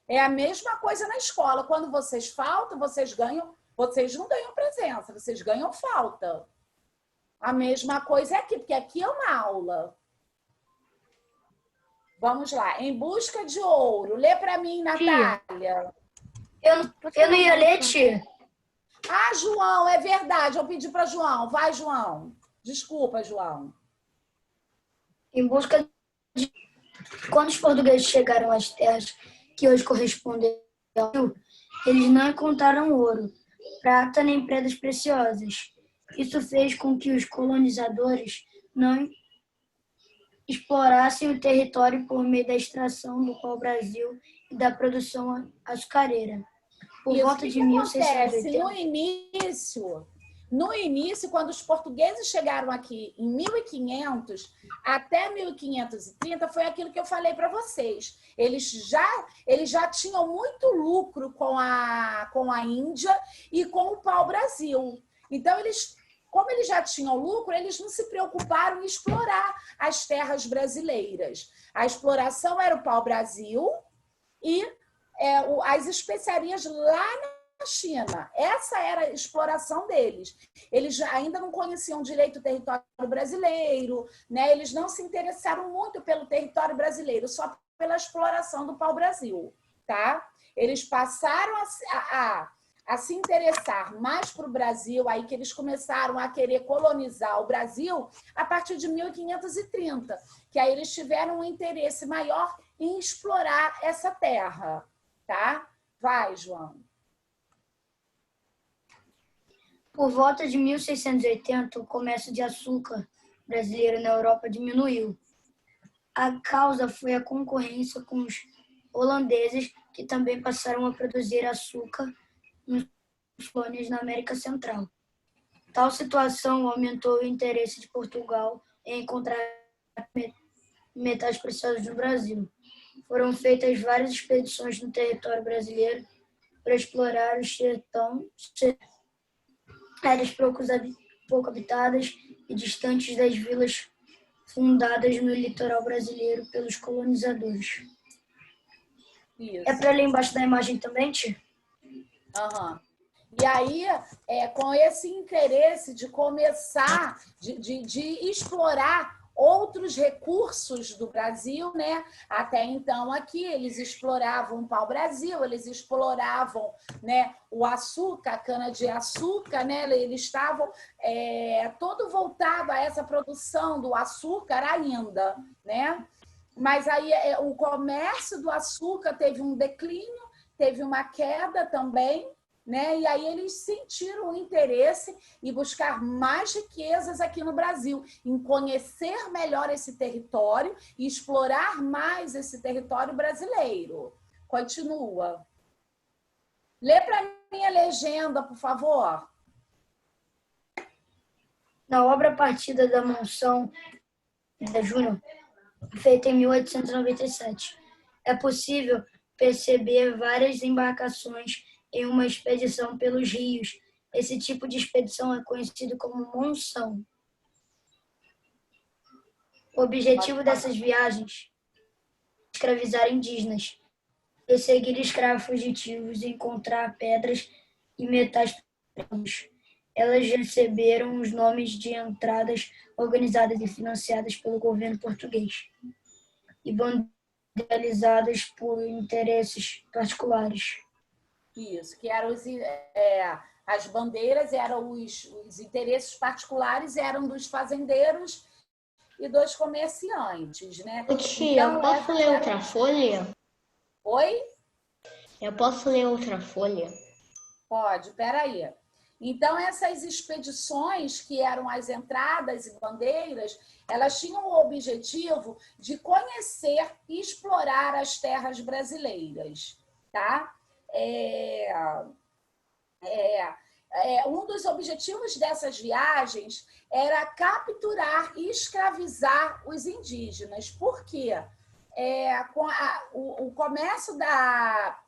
S2: É a mesma coisa na escola. Quando vocês faltam, vocês não ganham presença, vocês ganham falta. A mesma coisa é aqui, porque aqui é uma aula. Vamos lá. Em busca de ouro. Lê para mim, Natália.
S7: Eu não ia ler, tia.
S2: Ah, João, é verdade. Eu pedi para João. Vai, João. Desculpa, João.
S7: Em busca de... Quando os portugueses chegaram às terras que hoje correspondem ao Rio, eles não encontraram ouro, prata nem pedras preciosas. Isso fez com que os colonizadores não explorassem o território por meio da extração do pau-brasil e da produção açucareira. Por volta de 1680.
S2: No início, quando os portugueses chegaram aqui em 1500 até 1530, foi aquilo que eu falei para vocês. Eles já tinham muito lucro com a Índia e com o pau-brasil. Então, como eles já tinham lucro, eles não se preocuparam em explorar as terras brasileiras. A exploração era o pau-brasil e as especiarias lá na China. Essa era a exploração deles. Eles ainda não conheciam direito o território brasileiro, né? Eles não se interessaram muito pelo território brasileiro, só pela exploração do pau-brasil, tá? Eles passaram a se interessar mais para o Brasil, aí que eles começaram a querer colonizar o Brasil a partir de 1530, que aí eles tiveram um interesse maior em explorar essa terra, tá? Vai, João.
S7: Por volta de 1680, o comércio de açúcar brasileiro na Europa diminuiu. A causa foi a concorrência com os holandeses, que também passaram a produzir açúcar nos colônias na América Central. Tal situação aumentou o interesse de Portugal em encontrar metais preciosos no Brasil. Foram feitas várias expedições no território brasileiro para explorar o sertão, áreas pouco habitadas e distantes das vilas fundadas no litoral brasileiro pelos colonizadores.
S2: Isso.
S7: É para ler embaixo da imagem também, tia?
S2: Uhum. E aí, com esse interesse de começar, de explorar outros recursos do Brasil, né? Até então aqui eles exploravam o pau-brasil, eles exploravam, né, o açúcar, a cana-de-açúcar, né? Eles estavam todo voltado a essa produção do açúcar ainda, né? Mas aí o comércio do açúcar teve um declínio, teve uma queda também, né? E aí eles sentiram o interesse em buscar mais riquezas aqui no Brasil, em conhecer melhor esse território e explorar mais esse território brasileiro. Continua. Lê para mim a legenda, por favor.
S7: Na obra Partida da Monção da Júnior, feita em 1897, é possível perceber várias embarcações em uma expedição pelos rios. Esse tipo de expedição é conhecido como monção. O objetivo dessas viagens é escravizar indígenas, perseguir escravos fugitivos e encontrar pedras e metais preciosos. Elas receberam os nomes de entradas organizadas e financiadas pelo governo português e bandeirizadas por interesses particulares.
S2: Isso, que eram as bandeiras, eram os interesses particulares, eram dos fazendeiros e dos comerciantes, né?
S10: Ô, tia, eu posso ler outra folha?
S2: Oi?
S10: Eu posso ler outra folha?
S2: Pode, peraí. Então, essas expedições, que eram as entradas e bandeiras, elas tinham o objetivo de conhecer e explorar as terras brasileiras, tá? Um dos objetivos dessas viagens era capturar e escravizar os indígenas. Por quê? O comércio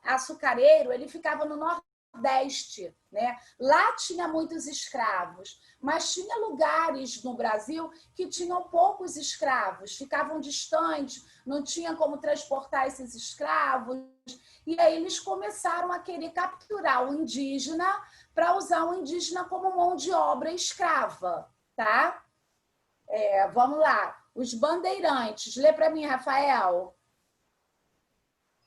S2: açucareiro, ele ficava no Nordeste, né? Lá tinha muitos escravos, mas tinha lugares no Brasil que tinham poucos escravos, ficavam distantes, não tinha como transportar esses escravos, e aí eles começaram a querer capturar o indígena para usar o indígena como mão de obra escrava, tá? Vamos lá. Os bandeirantes. Lê para mim, Rafael.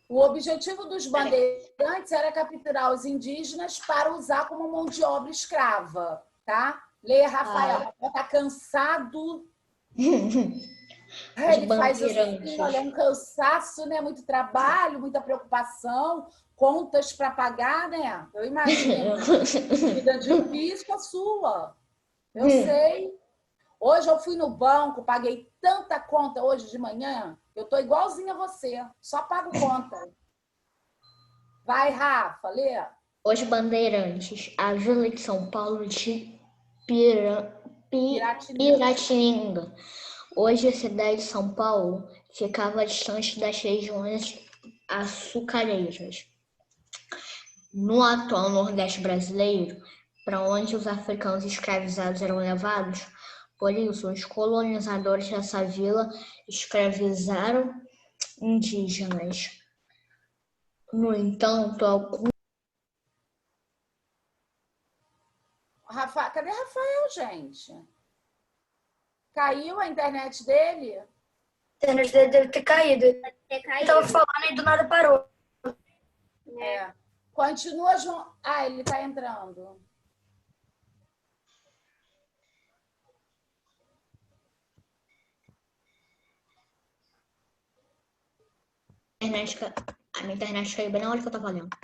S2: O objetivo dos bandeirantes era capturar os indígenas para usar como mão de obra escrava, tá? Lê, Rafael. Tá cansado. Ele faz assim, olha, um cansaço, né? Muito trabalho, muita preocupação, contas para pagar, né? Eu imagino. Vida difícil a sua. Eu sei. Hoje eu fui no banco, paguei tanta conta hoje de manhã, eu tô igualzinha a você, só pago conta. Vai, Rafa, lê.
S10: Os bandeirantes, a Vila de São Paulo de Piratininga. Hoje a cidade de São Paulo ficava distante das regiões açucareiras. No atual Nordeste brasileiro, para onde os africanos escravizados eram levados, por isso, os colonizadores dessa vila escravizaram indígenas. No entanto,
S2: Cadê Rafael, gente? Caiu a internet dele?
S7: A internet dele deve ter caído. Ele estava falando e do nada parou.
S2: Continua, João. Ele está entrando.
S10: a minha internet caiu bem na hora que eu estava lendo.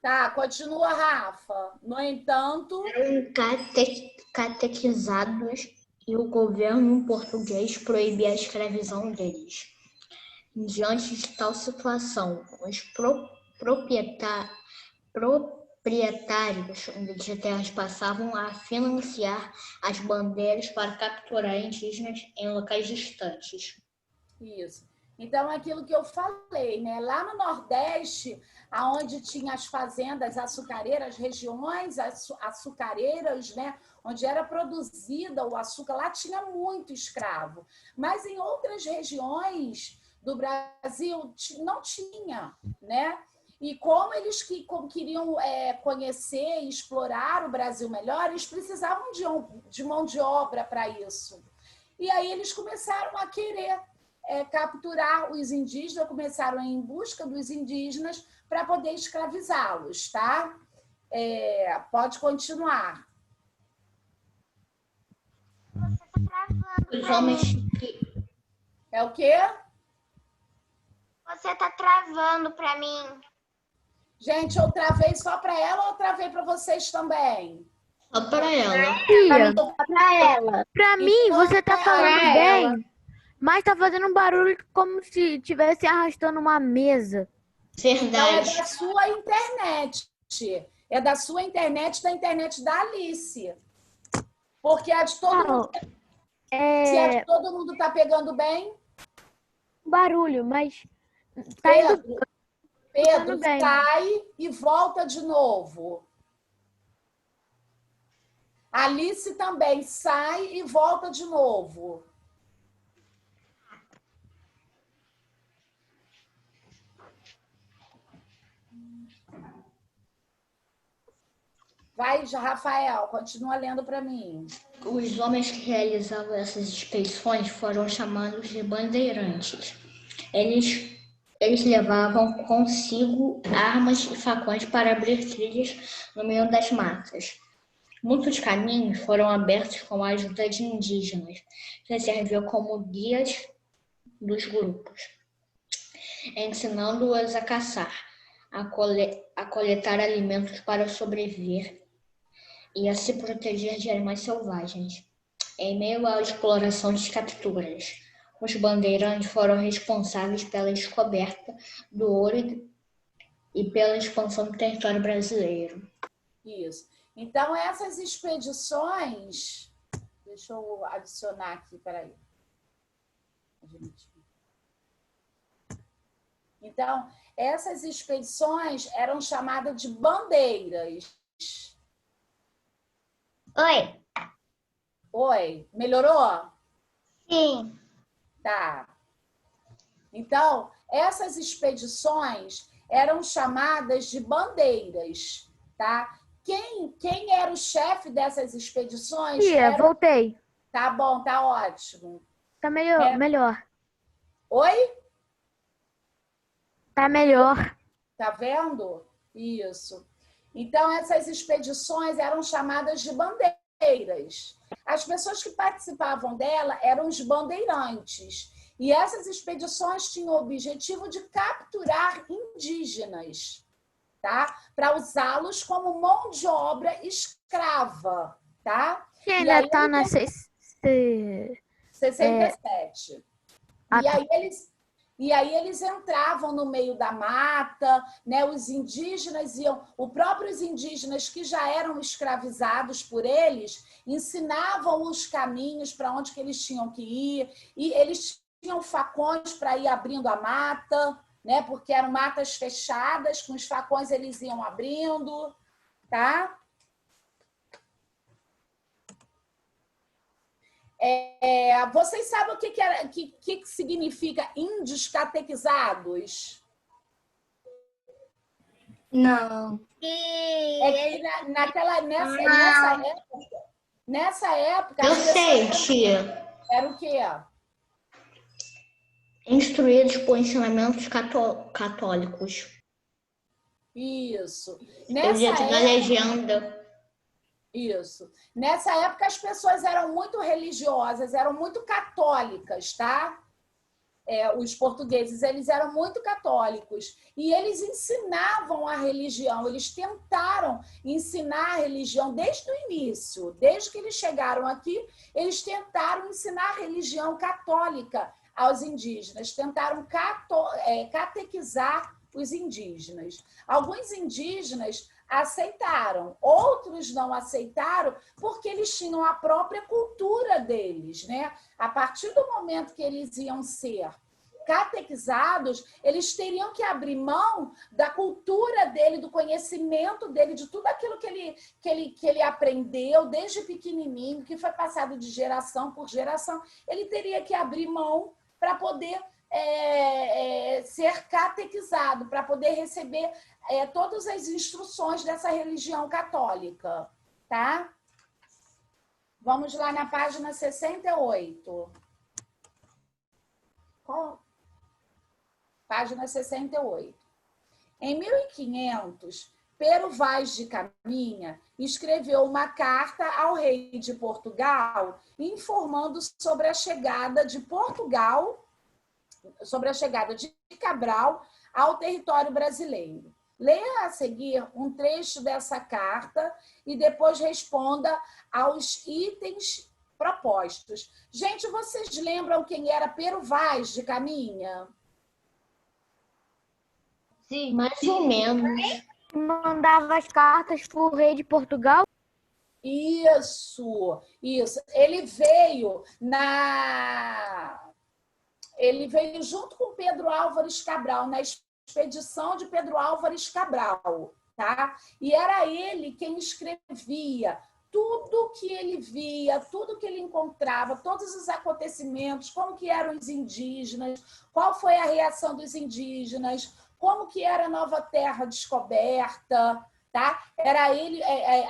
S2: Tá, continua, Rafa. No entanto...
S10: Eram catequizados e o governo português proibia a escravidão deles. Diante de tal situação, os proprietários de terras passavam a financiar as bandeiras para capturar indígenas em locais distantes.
S2: Isso. Então, aquilo que eu falei, né? Lá no Nordeste, onde tinha as fazendas açucareiras, regiões açucareiras, né? Onde era produzida o açúcar, lá tinha muito escravo. Mas em outras regiões do Brasil não tinha, né? E como eles queriam conhecer e explorar o Brasil melhor, eles precisavam de mão de obra para isso. E aí eles começaram a querer capturar os indígenas, começaram a ir em busca dos indígenas para poder escravizá-los, tá? Pode continuar.
S9: Você tá travando
S10: Os
S9: pra
S10: homens
S9: mim.
S2: É o quê?
S9: Você tá travando para mim.
S2: Gente, eu travei só para ela ou eu travei para vocês também?
S10: Só para ela.
S4: Tia,
S6: Pra ela.
S4: pra mim,
S2: Então,
S4: você tá falando
S9: pra
S4: bem, mas tá fazendo um barulho como se estivesse arrastando uma mesa.
S2: Então é
S10: Verdade.
S2: da sua internet. É da sua internet, da internet da Alice. Porque a de todo mundo. Se a de todo mundo tá pegando bem,
S4: Barulho, mas tá indo
S2: Pedro,
S4: bem.
S2: sai e volta de novo. Alice também sai e volta de novo. Vai, Rafael, continua lendo para mim.
S10: Os homens que realizavam essas expedições foram chamados de bandeirantes. Eles Eles levavam consigo armas e facões para abrir trilhas no meio das matas. Muitos caminhos foram abertos com a ajuda de indígenas, que serviam como guias dos grupos, ensinando-os a caçar, a coletar alimentos para sobreviver e a se proteger de animais selvagens. Em meio à exploração de capturas, os bandeirantes foram responsáveis pela descoberta do ouro e pela expansão do território brasileiro.
S2: Isso. Então, essas expedições... Deixa eu adicionar aqui, peraí. Então, essas expedições eram chamadas de bandeiras.
S9: Oi.
S2: Oi, melhorou?
S9: Sim.
S2: Tá. Então, essas expedições eram chamadas de bandeiras, tá? Quem era o chefe dessas expedições?
S4: Voltei.
S2: Tá bom, tá ótimo.
S4: Tá melhor.
S2: Oi?
S4: Tá melhor.
S2: Tá vendo? Isso. Então, essas expedições eram chamadas de bandeiras. As pessoas que participavam dela eram os bandeirantes. E essas expedições tinham o objetivo de capturar indígenas, tá? Para usá-los como mão de obra escrava, tá?
S4: Que ainda tá na
S2: 67. E aí eles entravam no meio da mata, né? Os indígenas os próprios indígenas que já eram escravizados por eles, ensinavam os caminhos para onde que eles tinham que ir, e eles tinham facões para ir abrindo a mata, né? Porque eram matas fechadas, com os facões eles iam abrindo, tá? Vocês sabem o que significa índios catequizados?
S7: Não.
S2: Nessa época...
S10: Eu sei, tia.
S2: Era o quê?
S10: Instruídos por ensinamentos católicos.
S2: Isso.
S10: Eu ia na legenda.
S2: Isso. Nessa época, as pessoas eram muito religiosas, eram muito católicas, tá? Os portugueses, eles eram muito católicos. E eles ensinavam a religião, eles tentaram ensinar a religião desde o início. Desde que eles chegaram aqui, eles tentaram ensinar a religião católica aos indígenas, tentaram catequizar os indígenas. Alguns indígenas aceitaram, outros não aceitaram porque eles tinham a própria cultura deles, né? A partir do momento que eles iam ser catequizados, eles teriam que abrir mão da cultura dele, do conhecimento dele, de tudo aquilo que ele aprendeu desde pequenininho, que foi passado de geração por geração. Ele teria que abrir mão para poder ser catequizado, para poder receber todas as instruções dessa religião católica, tá? Vamos lá na página 68. Página 68. Em 1500, Pero Vaz de Caminha escreveu uma carta ao rei de Portugal informando sobre a chegada de Cabral ao território brasileiro. Leia a seguir um trecho dessa carta e depois responda aos itens propostos. Gente, vocês lembram quem era Pero Vaz de Caminha?
S4: Sim.
S10: Mais ou menos.
S4: Mandava as cartas para o rei de Portugal?
S2: Isso. Ele veio junto com Pedro Álvares Cabral, na expedição de Pedro Álvares Cabral, tá? E era ele quem escrevia tudo que ele via, tudo que ele encontrava, todos os acontecimentos, como que eram os indígenas, qual foi a reação dos indígenas, como que era a nova terra descoberta, tá? Era ele,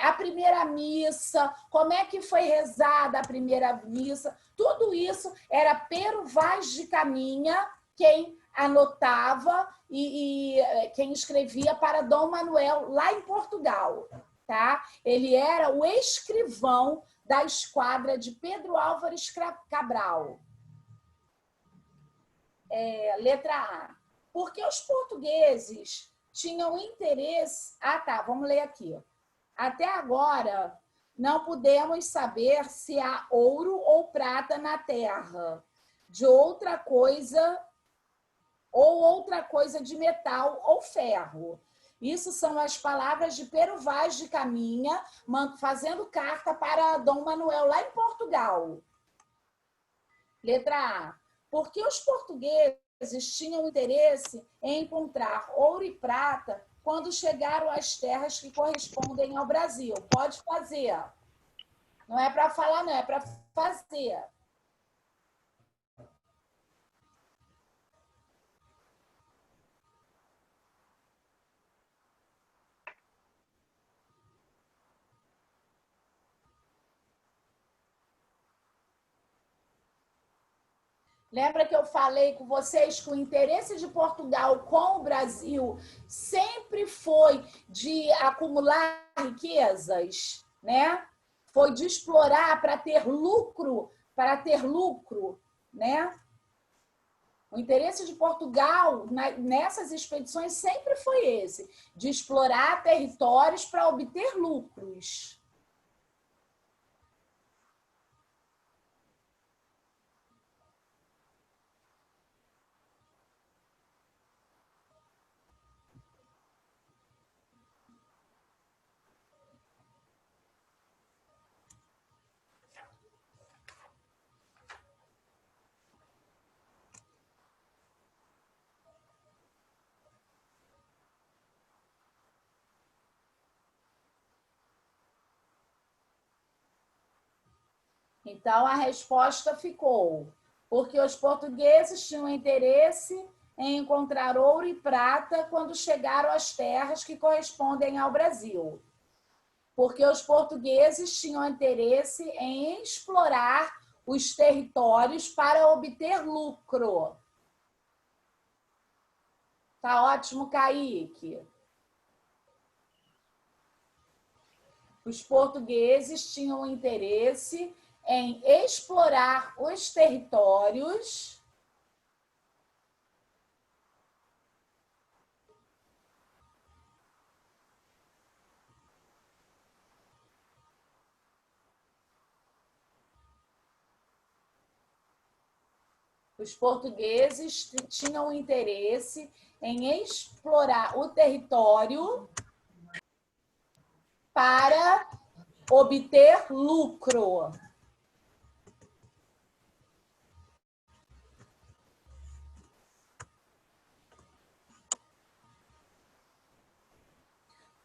S2: a primeira missa, como é que foi rezada a primeira missa, tudo isso era Pero Vaz de Caminha, quem anotava e quem escrevia para Dom Manuel, lá em Portugal. Tá? Ele era o escrivão da esquadra de Pedro Álvares Cabral. Letra A. Porque os portugueses tinham interesse... Ah, tá, vamos ler aqui. Até agora, não podemos saber se há ouro ou prata na terra, de outra coisa, ou outra coisa de metal ou ferro. Isso são as palavras de Pero Vaz de Caminha, fazendo carta para Dom Manuel, lá em Portugal. Letra A. Porque os portugueses tinham interesse em encontrar ouro e prata quando chegaram às terras que correspondem ao Brasil. Pode fazer. Não é para falar, não, é para fazer. Lembra que eu falei com vocês que o interesse de Portugal com o Brasil sempre foi de acumular riquezas, né? Foi de explorar para ter lucro, né? O interesse de Portugal nessas expedições sempre foi esse, de explorar territórios para obter lucros. Então, a resposta ficou, porque os portugueses tinham interesse em encontrar ouro e prata quando chegaram às terras que correspondem ao Brasil. Porque os portugueses tinham interesse em explorar os territórios para obter lucro. Tá ótimo, Kaique. Os portugueses tinham interesse em explorar os territórios tinham interesse em explorar o território para obter lucro.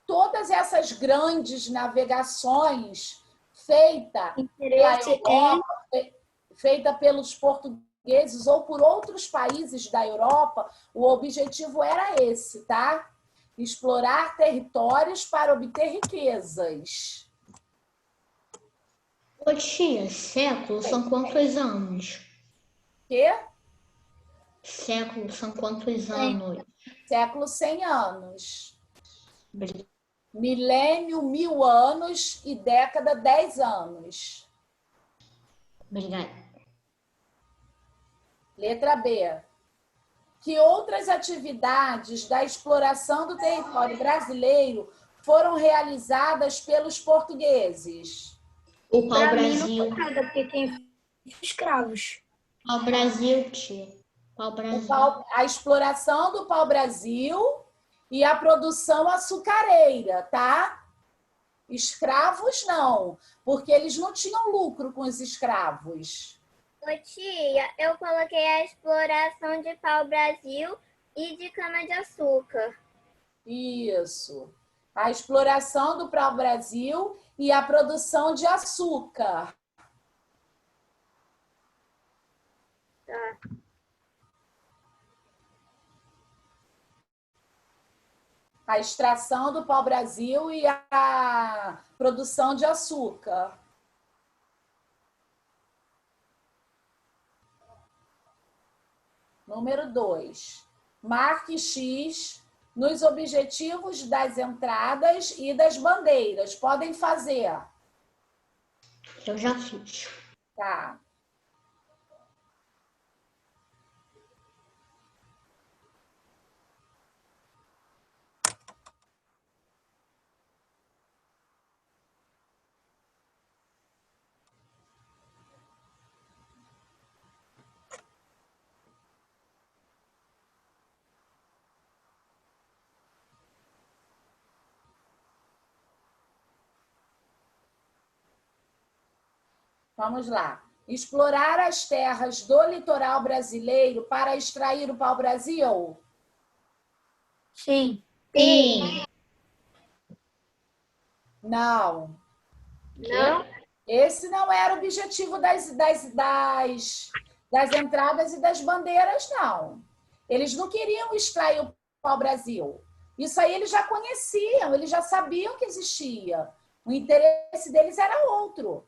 S2: Todas essas grandes navegações feita pelos portugueses ou por outros países da Europa, o objetivo era esse, tá? Explorar territórios para obter riquezas.
S10: Ô tia, séculos são quantos anos?
S2: Quê?
S10: Séculos são quantos anos?
S2: Século 100 anos. Milênio, 1000 anos e década, 10 anos.
S10: Obrigada.
S2: Letra B. Que outras atividades da exploração do território brasileiro foram realizadas pelos portugueses?
S7: O pau-brasil. Porque quem escravos.
S10: Pau-brasil, tia. Pau-brasil.
S2: A exploração do pau-brasil e a produção açucareira, tá? Escravos não, porque eles não tinham lucro com os escravos.
S6: Ô tia, eu coloquei a exploração de pau-brasil e de cana-de-açúcar.
S2: Isso. A exploração do pau-brasil e a produção de açúcar.
S6: Tá.
S2: A extração do pau-brasil e a produção de açúcar. Número 2. Marque X nos objetivos das entradas e das bandeiras. Podem fazer.
S10: Eu já fiz.
S2: Tá. Vamos lá. Explorar as terras do litoral brasileiro para extrair o pau-brasil?
S7: Sim.
S10: Sim.
S2: Não.
S6: Não?
S2: Esse não era o objetivo das entradas e das bandeiras, não. Eles não queriam extrair o pau-brasil. Isso aí eles já conheciam, eles já sabiam que existia. O interesse deles era outro.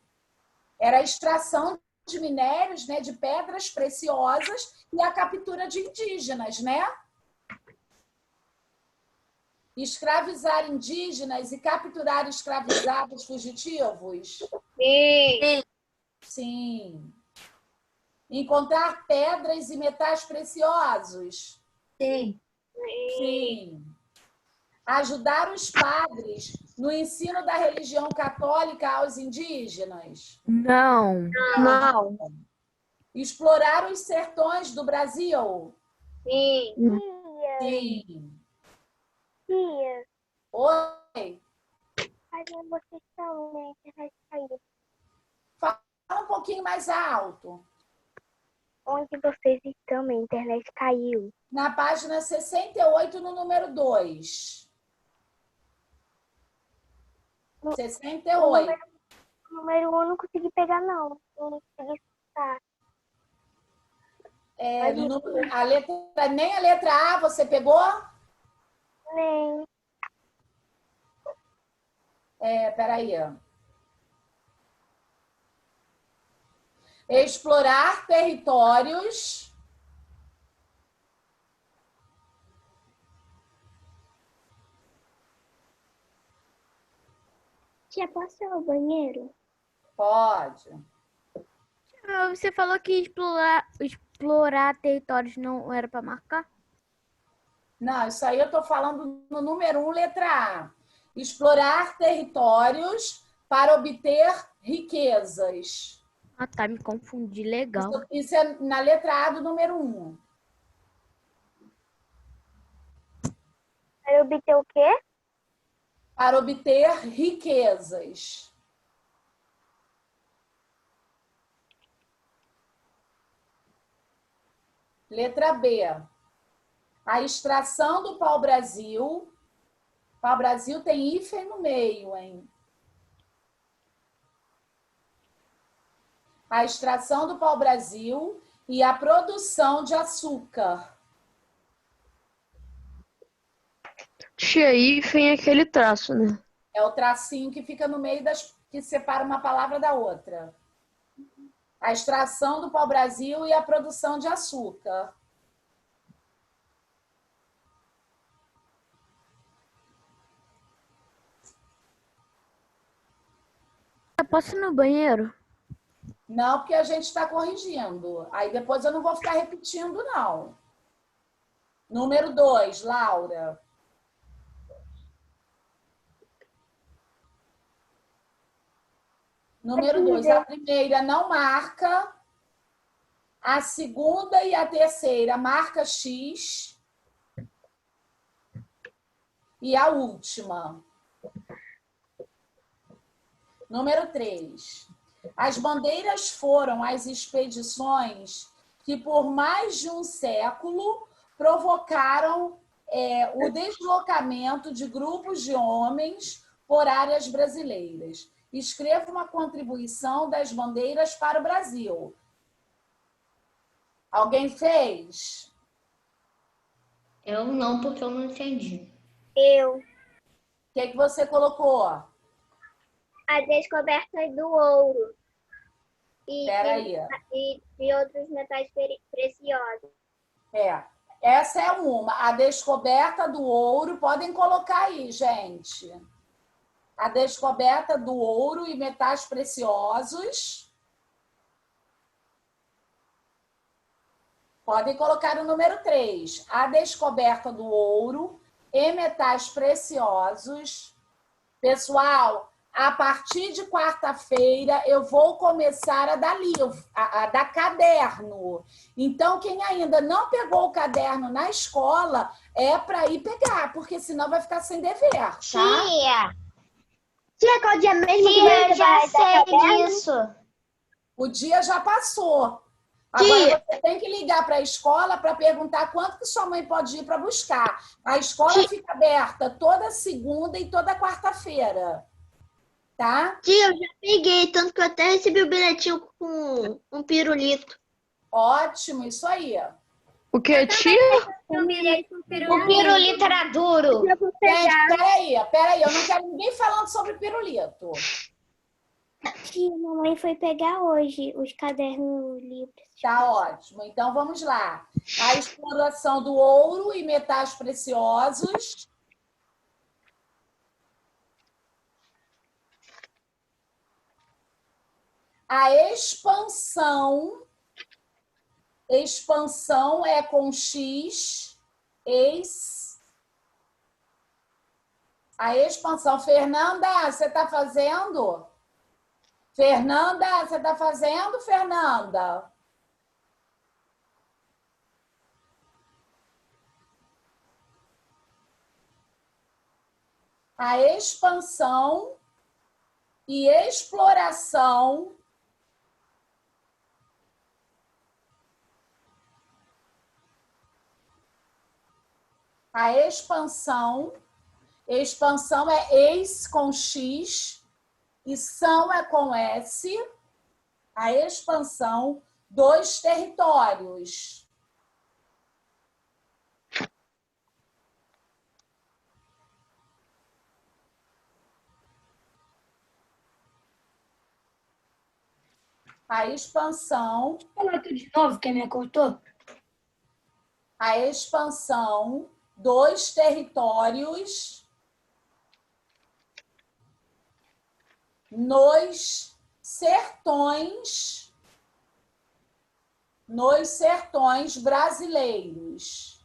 S2: Era a extração de minérios, né, de pedras preciosas e a captura de indígenas, né? Escravizar indígenas e capturar escravizados fugitivos?
S6: Sim.
S2: Sim. Encontrar pedras e metais preciosos?
S7: Sim.
S2: Sim. Ajudar os padres no ensino da religião católica aos indígenas?
S4: Não.
S8: Não.
S2: Explorar os sertões do Brasil?
S6: Sim.
S2: Sim.
S3: Tia,
S2: Oi.
S3: cadê vocês estão, né? Internet caiu.
S2: Fala um pouquinho mais alto.
S3: Onde vocês estão? Minha internet caiu.
S2: Na página 68, no número 2. 68.
S3: O número 1 eu não consegui pegar, não. Eu não consegui escutar.
S2: Nem a letra A você pegou?
S3: Nem.
S2: Peraí. Explorar territórios.
S3: Tia, posso ir ao banheiro?
S2: Pode.
S4: Você falou que explorar territórios não era para marcar?
S2: Não, isso aí eu estou falando no número 1, letra A. Explorar territórios para obter riquezas.
S4: Ah, tá, me confundi, legal.
S2: Isso é na letra A do número 1.
S3: Para obter o quê?
S2: Para obter riquezas. Letra B. A extração do pau-brasil. Pau-brasil tem hífen no meio, hein? A extração do pau-brasil e a produção de açúcar.
S8: Tia, hífen é aquele traço, né?
S2: É o tracinho que fica no meio que separa uma palavra da outra. A extração do pau-brasil e a produção de açúcar.
S4: Eu posso ir no banheiro?
S2: Não, porque a gente está corrigindo. Aí depois eu não vou ficar repetindo, não. Número 2, Laura. Número 2, a primeira não marca. A segunda e a terceira marca X. E a última. Número 3. As bandeiras foram as expedições que, por mais de um século, provocaram o deslocamento de grupos de homens por áreas brasileiras. Escreva uma contribuição das bandeiras para o Brasil. Alguém fez?
S10: Eu não, porque eu não entendi.
S6: Eu.
S2: O que você colocou?
S6: A descoberta do ouro.
S2: Espera aí.
S6: E outros metais preciosos.
S2: Essa é uma. A descoberta do ouro, podem colocar aí, gente. A descoberta do ouro e metais preciosos. Podem colocar o número 3. A descoberta do ouro e metais preciosos. Pessoal, a partir de quarta-feira eu vou começar a dar livro, a dar caderno. Então, quem ainda não pegou o caderno na escola é para ir pegar, porque senão vai ficar sem dever, tá?
S9: Tia, qual dia mesmo que
S6: Tia,
S9: você
S6: eu já
S9: vai dar
S6: sei
S9: caderno?
S6: disso.
S2: O dia já passou. Agora você tem que ligar para a escola para perguntar quanto que sua mãe pode ir para buscar. A escola fica aberta toda segunda e toda quarta-feira. Tá?
S9: Tia, eu já peguei, tanto que eu até recebi o bilhetinho com um pirulito.
S2: Ótimo, isso aí.
S8: O que, tia?
S6: O
S9: pirulito era duro.
S2: Gente, peraí, eu não quero ninguém falando sobre pirulito.
S3: Tia, mamãe foi pegar hoje os cadernos livres.
S2: Tá ótimo. Então vamos lá. A exploração do ouro e metais preciosos. A expansão. Expansão é com X. A expansão. Fernanda, você está fazendo? Fernanda, você está fazendo, Fernanda? A expansão e exploração expansão é ex com X e são é com S, a expansão dos territórios. A expansão.
S7: Fala tudo de novo, quem me cortou?
S2: A expansão dos territórios nos sertões brasileiros.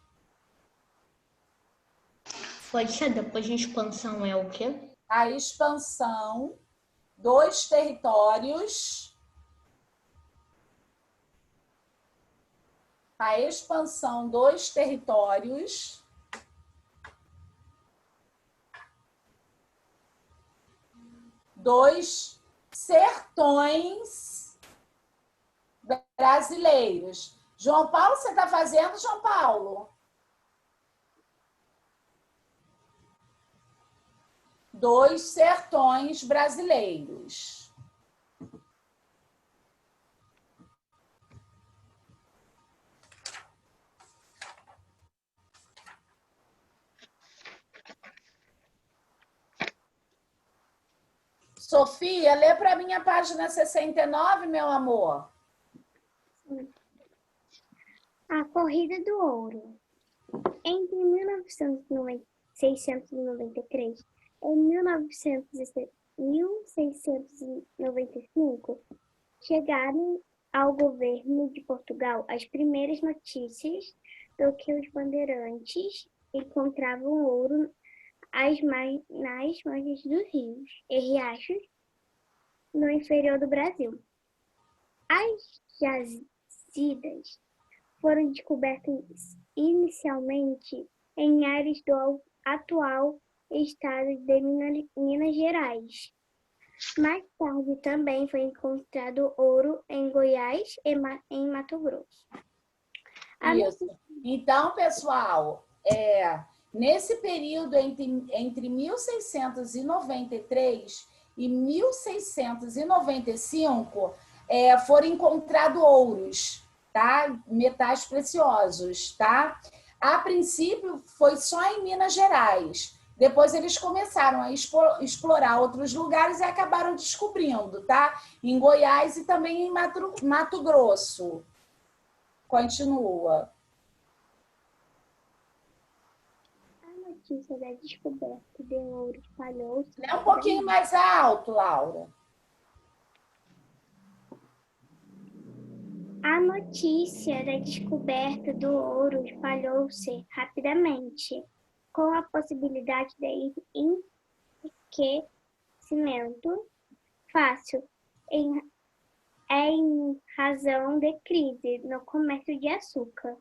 S10: Pode ser, depois de expansão é o quê?
S2: A expansão dos territórios. A expansão dos territórios dos sertões brasileiros. João Paulo, você está fazendo, João Paulo? Dos sertões brasileiros. Sofia, lê para mim a página 69, meu amor.
S3: A Corrida do Ouro. Entre 1693 e 1695, chegaram ao governo de Portugal as primeiras notícias do que os bandeirantes encontravam ouro nas margens dos rios e riachos no interior do Brasil. As jazidas foram descobertas inicialmente em áreas do atual estado de Minas Gerais. Mais tarde também foi encontrado ouro em Goiás e em Mato Grosso.
S2: Isso. Então, pessoal, nesse período entre 1693 e 1695, foram encontrados ouros, tá? Metais preciosos, tá? A princípio, foi só em Minas Gerais. Depois eles começaram a explorar outros lugares e acabaram descobrindo, tá? Em Goiás e também em Mato Grosso. Continua.
S3: notícia da descoberta de ouro espalhou-se.
S2: Lê um pouquinho mais alto, Laura.
S3: A notícia da descoberta do ouro espalhou-se rapidamente, com a possibilidade de enriquecimento fácil em razão de crise no comércio de açúcar.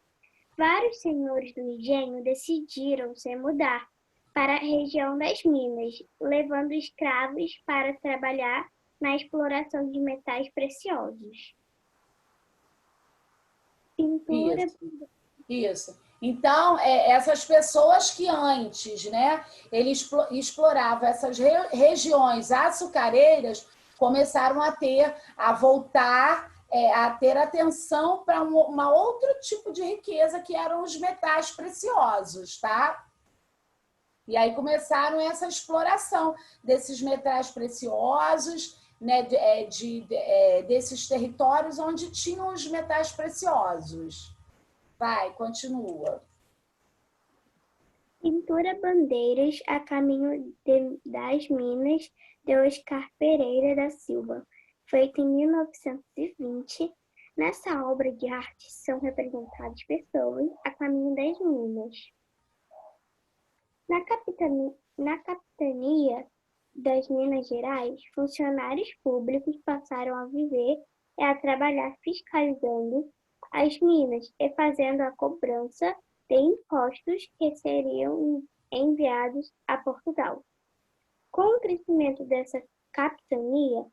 S3: Vários senhores do engenho decidiram se mudar para a região das minas, levando escravos para trabalhar na exploração de metais preciosos. Pintura.
S2: Isso. Então, essas pessoas que antes, né, eles exploravam essas regiões açucareiras, começaram a voltar a ter atenção para um outro tipo de riqueza, que eram os metais preciosos, tá? E aí começaram essa exploração desses metais preciosos, né, desses territórios onde tinham os metais preciosos. Vai, continua.
S3: Pintura Bandeiras a caminho das minas de Oscar Pereira da Silva, feita em 1920. Nessa obra de arte são representadas pessoas a caminho das minas. Na capitania das Minas Gerais, funcionários públicos passaram a viver e a trabalhar fiscalizando as minas e fazendo a cobrança de impostos que seriam enviados a Portugal. Com o crescimento dessa capitania,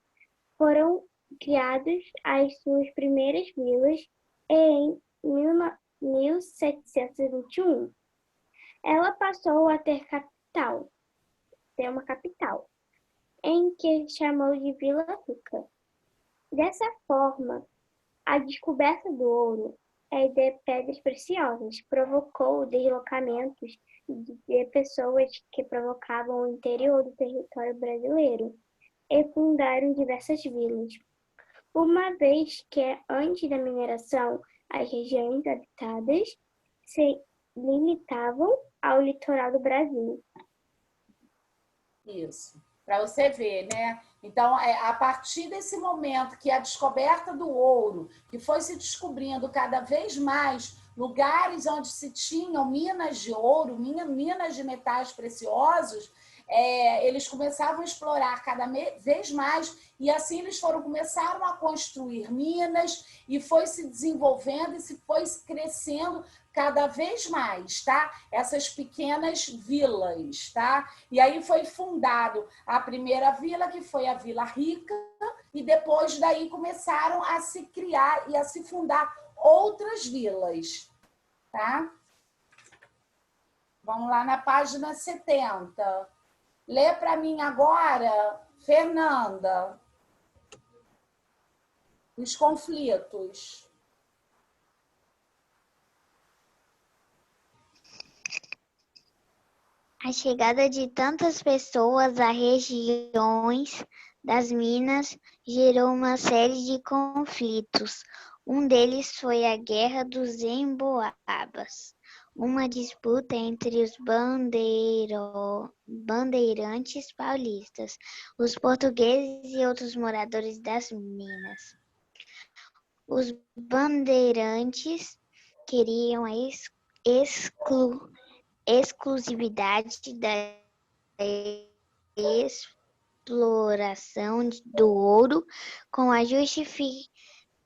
S3: foram criadas as suas primeiras vilas em 1721. Ela passou a ter uma capital, em que chamou de Vila Rica. Dessa forma, a descoberta do ouro e de pedras preciosas provocou deslocamentos de pessoas que provocavam o interior do território brasileiro e fundaram diversas vilas. Uma vez que, antes da mineração, as regiões habitadas se limitavam ao litoral do Brasil.
S2: Isso, para você ver, né? Então, a partir desse momento que a descoberta do ouro, que foi se descobrindo cada vez mais lugares onde se tinham minas de ouro, minas de metais preciosos, eles começavam a explorar cada vez mais, e assim eles começaram a construir minas, e foi se desenvolvendo e se foi crescendo cada vez mais, tá? Essas pequenas vilas, tá? E aí foi fundado a primeira vila, que foi a Vila Rica, e depois daí começaram a se criar e a se fundar outras vilas, tá? Vamos lá na página 70. Lê para mim agora, Fernanda, os conflitos.
S6: A chegada de tantas pessoas a regiões das minas gerou uma série de conflitos. Um deles foi a Guerra dos Emboabas, uma disputa entre os bandeirantes paulistas, os portugueses e outros moradores das minas. Os bandeirantes queriam a exclusividade da exploração do ouro, com a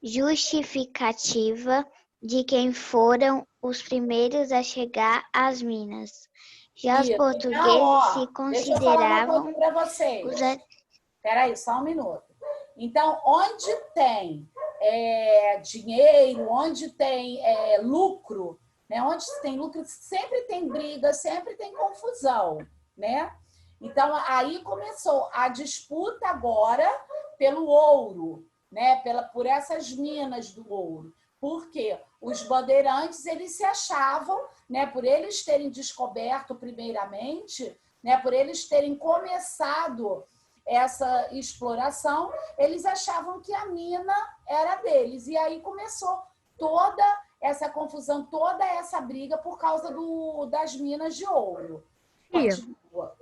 S6: justificativa de quem foram os primeiros a chegar às minas. Já os portugueses se consideravam...
S2: Deixa eu falar uma coisa para vocês. Espera aí, só um minuto. Então, onde tem dinheiro, onde tem lucro, né? Onde tem lucro, sempre tem briga, sempre tem confusão, né? Então, aí começou a disputa agora pelo ouro, né? Por essas minas do ouro. Porque os bandeirantes, eles se achavam, né? Por eles terem descoberto primeiramente, né? Por eles terem começado essa exploração, eles achavam que a mina era deles. E aí começou toda essa confusão, toda essa briga por causa das minas de ouro. Continua.
S4: Vou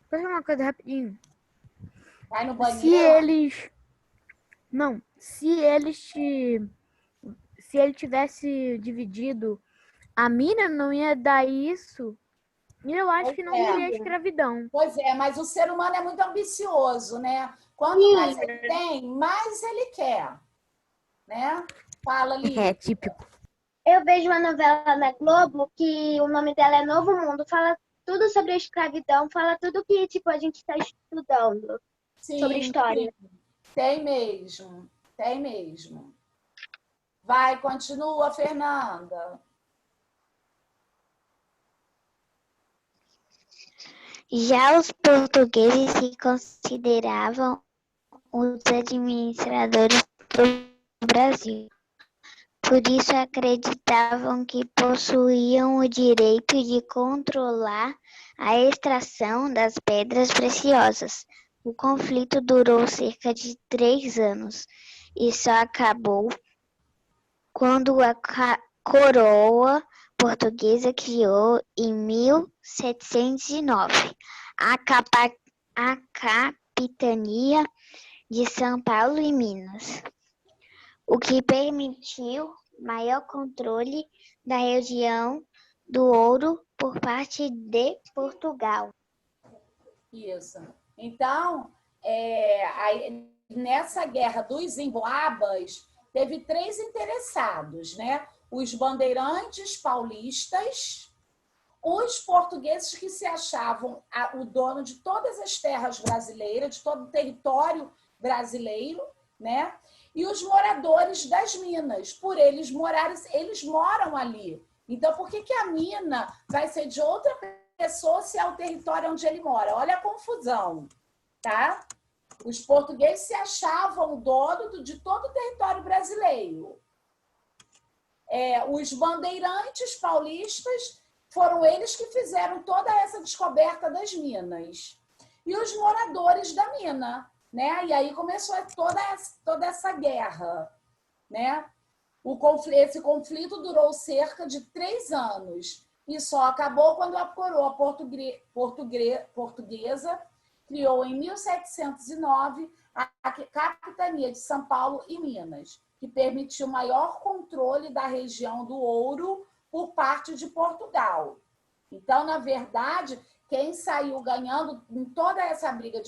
S4: fazer uma coisa rapidinho.
S2: Vai no
S4: Se
S2: banheiro.
S4: eles... Não, se ele tivesse dividido a mina, não ia dar isso. E eu acho que não seria escravidão.
S2: Pois é, mas o ser humano é muito ambicioso, né? Quanto mais ele tem, mais ele quer. Né? Fala, Lívia.
S4: É típico.
S3: Eu vejo uma novela na Globo que o nome dela é Novo Mundo. Fala tudo sobre a escravidão, fala tudo que tipo, a gente está estudando sobre história.
S2: Sim. Tem mesmo. Tem mesmo. Vai, continua, Fernanda.
S6: Já os portugueses se consideravam os administradores do Brasil. Por isso acreditavam que possuíam o direito de controlar a extração das pedras preciosas. O conflito durou cerca de 3 anos e só acabou quando a coroa portuguesa criou, em 1709, a capitania de São Paulo e Minas, o que permitiu maior controle da região do ouro por parte de Portugal.
S2: Isso. Então, nessa guerra dos emboabas, teve 3 interessados, né? Os bandeirantes paulistas, os portugueses que se achavam o dono de todas as terras brasileiras, de todo o território brasileiro, né? E os moradores das minas, por eles moram ali. Então, por que a mina vai ser de outra pessoa se é o território onde ele mora? Olha a confusão, tá? Os portugueses se achavam dono de todo o território brasileiro. Os bandeirantes paulistas foram eles que fizeram toda essa descoberta das minas. E os moradores da mina, né? E aí começou toda essa guerra, né? Esse conflito durou cerca de 3 anos e só acabou quando a coroa portuguesa criou em 1709 a capitania de São Paulo e Minas, que permitiu maior controle da região do ouro por parte de Portugal. Então, na verdade, quem saiu ganhando em toda essa briga,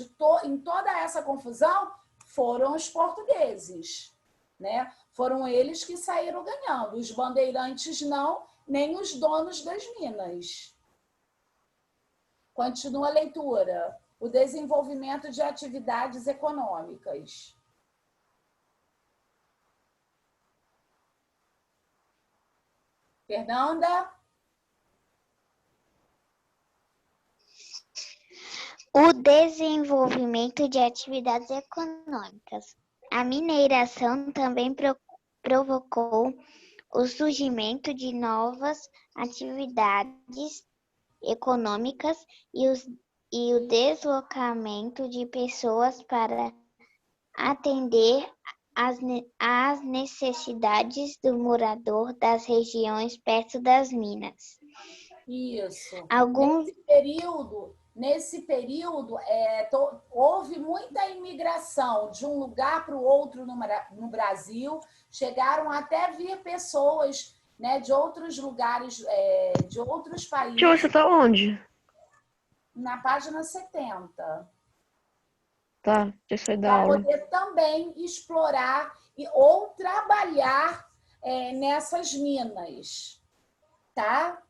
S2: em toda essa confusão, foram os portugueses, né? Foram eles que saíram ganhando. Os bandeirantes não, nem os donos das minas. Continua a leitura. O desenvolvimento de atividades econômicas. Fernanda?
S6: O desenvolvimento de atividades econômicas. A mineração também provocou o surgimento de novas atividades econômicas e o deslocamento de pessoas para atender às necessidades do morador das regiões perto das minas.
S2: Isso. Nesse período houve muita imigração de um lugar para o outro no Brasil. Chegaram até a vir pessoas, né, de outros lugares, de outros países.
S8: Tio, você tá onde?
S2: Na página 70.
S8: Tá, deixa eu sair da aula.
S2: Para poder também explorar ou trabalhar nessas minas, tá?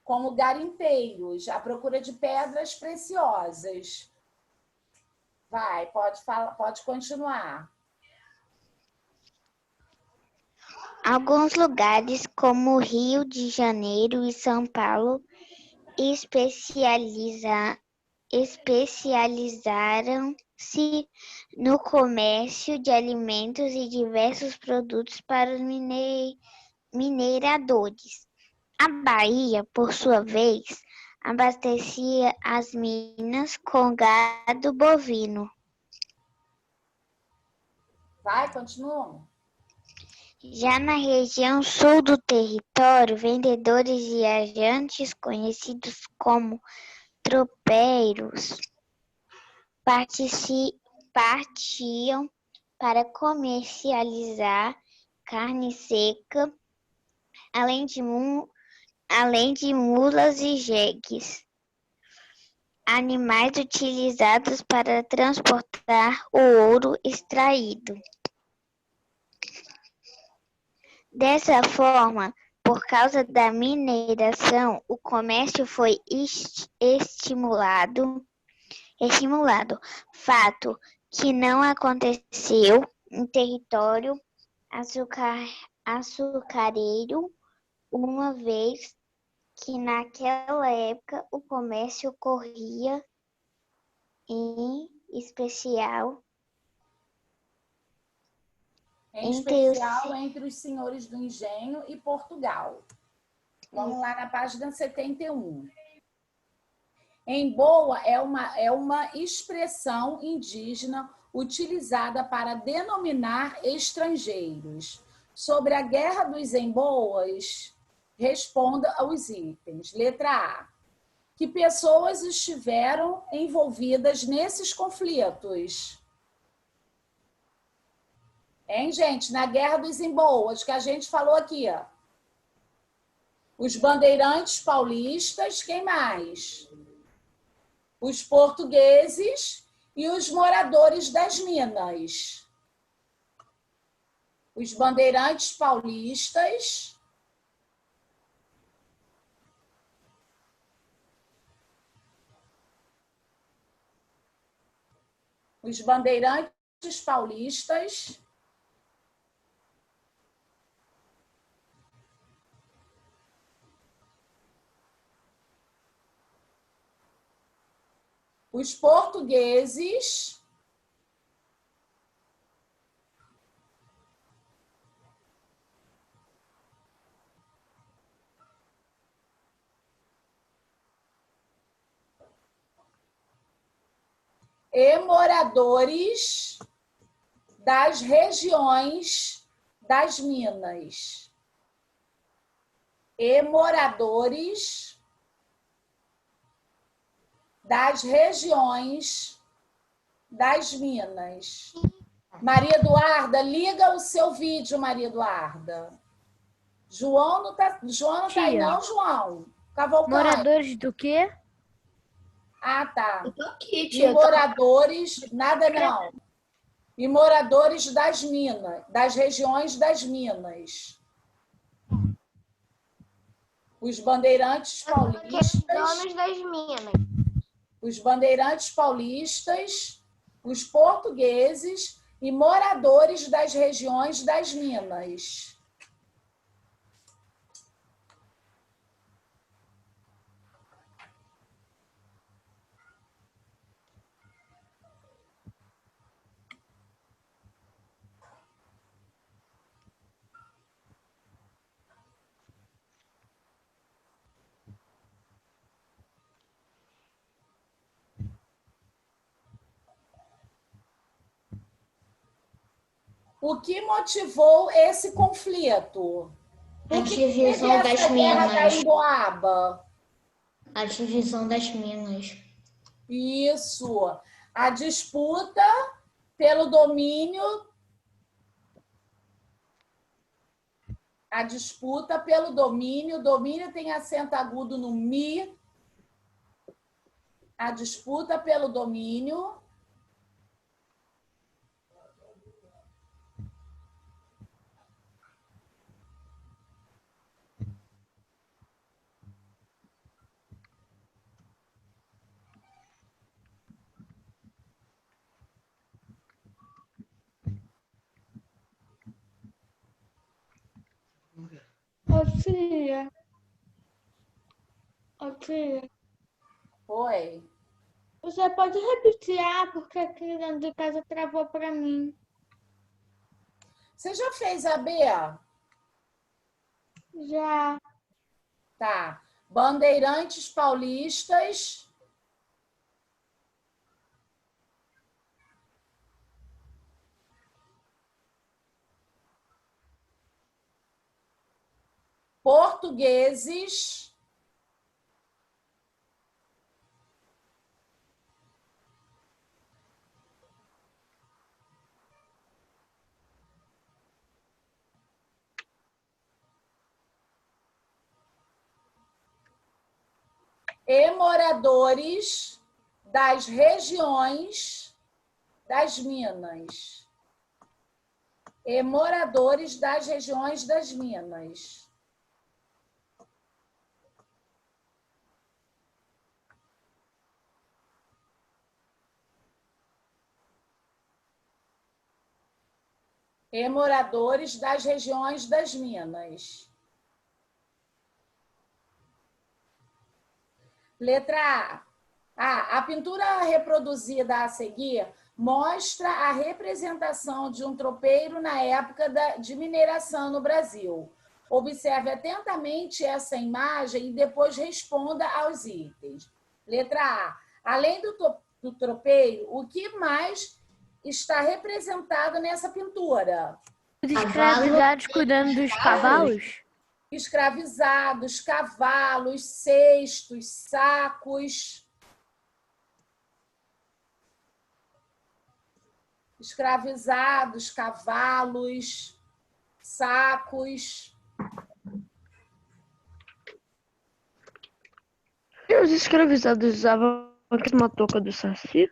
S2: Como garimpeiros, à procura de pedras preciosas. Vai, pode continuar.
S6: Alguns lugares, como Rio de Janeiro e São Paulo, especializaram-se no comércio de alimentos e diversos produtos para os mineradores. A Bahia, por sua vez, abastecia as minas com gado bovino.
S2: Vai, continua.
S6: Já na região sul do território, vendedores viajantes, conhecidos como
S11: tropeiros partiam para comercializar carne seca, além de mulas e jegues, animais utilizados para transportar o ouro extraído. Dessa forma, por causa da mineração, o comércio foi estimulado, fato que não aconteceu em território açucareiro, uma vez que naquela época o comércio ocorria em especial
S2: entre os senhores do engenho e Portugal. Vamos lá na página 71. Emboa é uma expressão indígena utilizada para denominar estrangeiros. Sobre a Guerra dos Emboas, responda aos itens. Letra A. Que pessoas estiveram envolvidas nesses conflitos? Hein, gente? Na Guerra dos Emboas, que a gente falou aqui, ó. Os bandeirantes paulistas, quem mais? Os portugueses e os moradores das minas. Os bandeirantes paulistas, os bandeirantes paulistas, os portugueses e moradores das regiões das minas. E moradores das regiões das minas. Maria Eduarda, liga o seu vídeo, Maria Eduarda. João não tá aí, não, João? Cavalcante.
S4: Moradores do quê?
S2: Ah, tá.
S7: Eu tô aqui,
S2: E
S7: tia.
S2: moradores, nada não. E moradores das minas, das regiões das minas. Os bandeirantes paulistas.
S9: Donos das minas.
S2: Os bandeirantes paulistas, os portugueses e moradores das regiões das minas. O que motivou esse conflito?
S10: A divisão das minas.
S2: Emboaba?
S10: A divisão das minas.
S2: Isso. A disputa pelo domínio. A disputa pelo domínio. Domínio tem acento agudo no mi. A disputa pelo domínio.
S1: Ô, tia.
S2: Oi.
S1: Você pode repetir, porque aqui dentro de casa travou para mim.
S2: Você já fez a B?
S1: Já.
S2: Tá. Bandeirantes paulistas. Portugueses e moradores das regiões das Minas. E moradores das regiões das Minas. E moradores das regiões das Minas. Letra A. A pintura reproduzida a seguir mostra a representação de um tropeiro na época de mineração no Brasil. Observe atentamente essa imagem e depois responda aos itens. Letra A. Além do tropeiro, o que mais está representado nessa pintura?
S4: Os escravizados cuidando dos cavalos?
S2: Escravizados, cavalos, cestos, sacos. Escravizados, cavalos, sacos.
S8: E os escravizados usavam uma touca do Saci?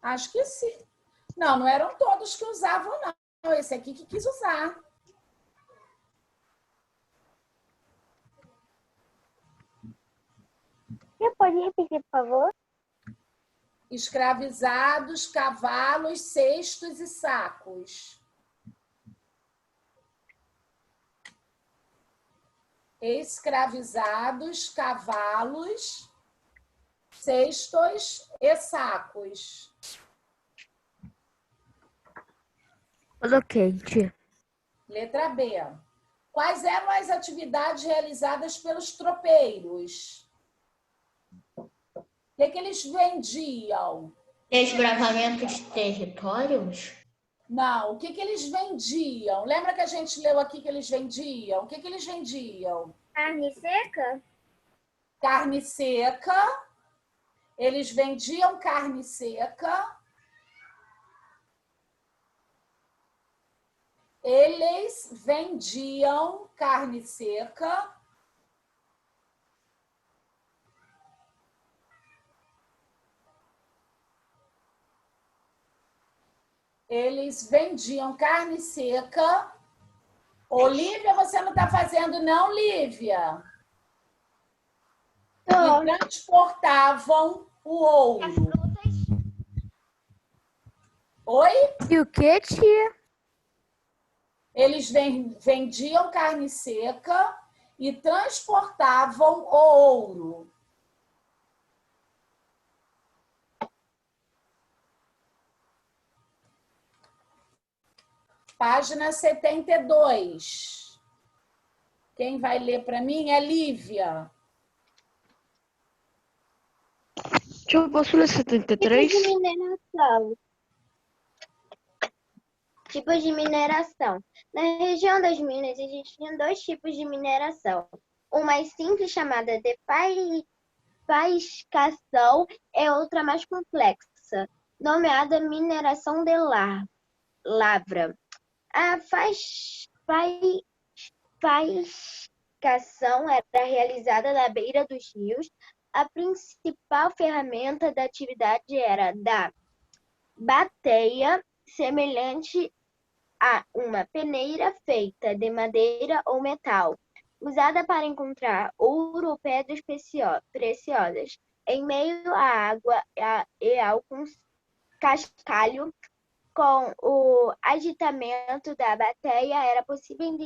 S2: Acho que sim. Não, não eram todos que usavam, não. Esse aqui que quis usar.
S3: Você pode repetir, por favor?
S2: Escravizados, cavalos, cestos e sacos. Escravizados, cavalos, cestos e sacos.
S4: Coloquei, tia.
S2: Letra B. Quais eram as atividades realizadas pelos tropeiros? O que eles vendiam?
S10: Desbravamento de territórios?
S2: Não, o que eles vendiam? Lembra que a gente leu aqui que eles vendiam? O que eles vendiam?
S6: Carne seca?
S2: Carne seca. Eles vendiam carne seca. Eles vendiam carne seca. Eles vendiam carne seca. Olívia, você não está fazendo, não, Lívia? E transportavam o ouro. Oi?
S4: E o que, tia?
S2: Eles vendiam carne seca e transportavam o ouro. Página 72. Quem vai ler para mim é Lívia.
S8: Eu posso ler 73?
S3: Tipos de mineração. Tipos de mineração. Na região das Minas existiam dois tipos de mineração. Uma mais simples, chamada de faiscação, e outra mais complexa, nomeada mineração de lavra. A faiscação era realizada na beira dos rios. A principal ferramenta da atividade era da bateia, semelhante a uma peneira feita de madeira ou metal, usada para encontrar ouro ou pedras preciosas. Em meio à água e ao cascalho, com o agitamento da bateia, era possível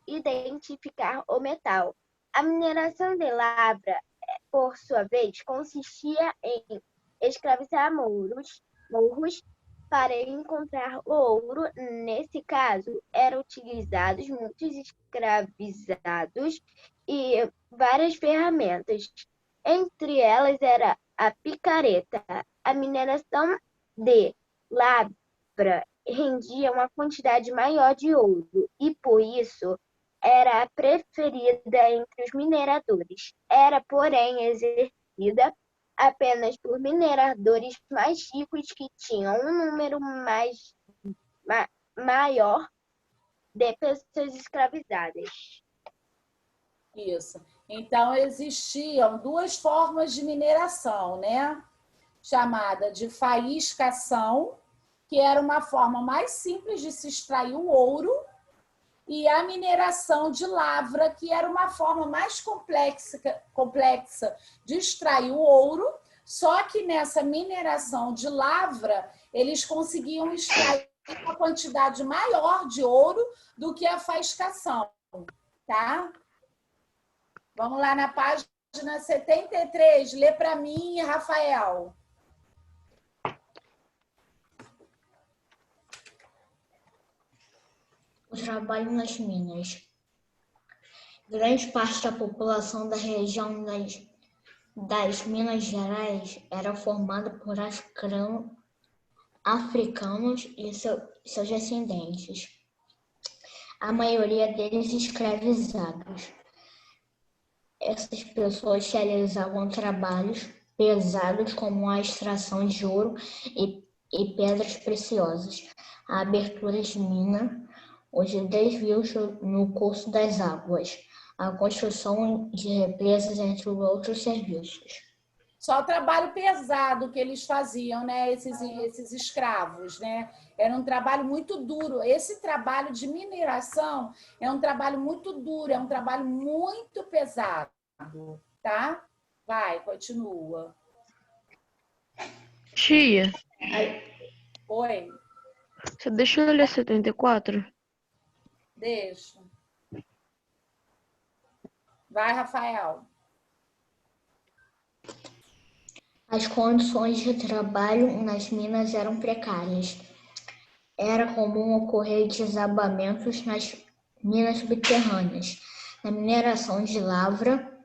S3: identificar o metal. A mineração de lavra, por sua vez, consistia em escravizar morros para encontrar o ouro. Nesse caso, eram utilizados muitos escravizados e várias ferramentas. Entre elas era a picareta. A mineração de lavra rendia uma quantidade maior de ouro e, por isso, era a preferida entre os mineradores. Era, porém, exercida apenas por mineradores mais ricos que tinham um número maior de pessoas escravizadas.
S2: Isso. Então, existiam duas formas de mineração, né? Chamada de faiscação, que era uma forma mais simples de se extrair o ouro, e a mineração de lavra, que era uma forma mais complexa de extrair o ouro, só que nessa mineração de lavra, eles conseguiam extrair uma quantidade maior de ouro do que a faiscação, tá? Vamos lá na página 73, lê para mim, Rafael.
S10: O trabalho nas minas. Grande parte da população da região das Minas Gerais era formada por africanos e seus descendentes. A maioria deles escravizados. Essas pessoas realizavam trabalhos pesados como a extração de ouro e pedras preciosas, a abertura de mina, os desvios no curso das águas, a construção de represas, entre outros serviços.
S2: Só o trabalho pesado que eles faziam, né? Esses escravos, né? Era um trabalho muito duro. Esse trabalho de mineração é um trabalho muito duro, é um trabalho muito pesado, tá? Vai, continua.
S8: Tia,
S2: Oi,
S8: você deixa eu ler 74?
S2: deixa. Vai, Rafael.
S10: As condições de trabalho nas minas eram precárias. Era comum ocorrer desabamentos nas minas subterrâneas. Na mineração de lavra,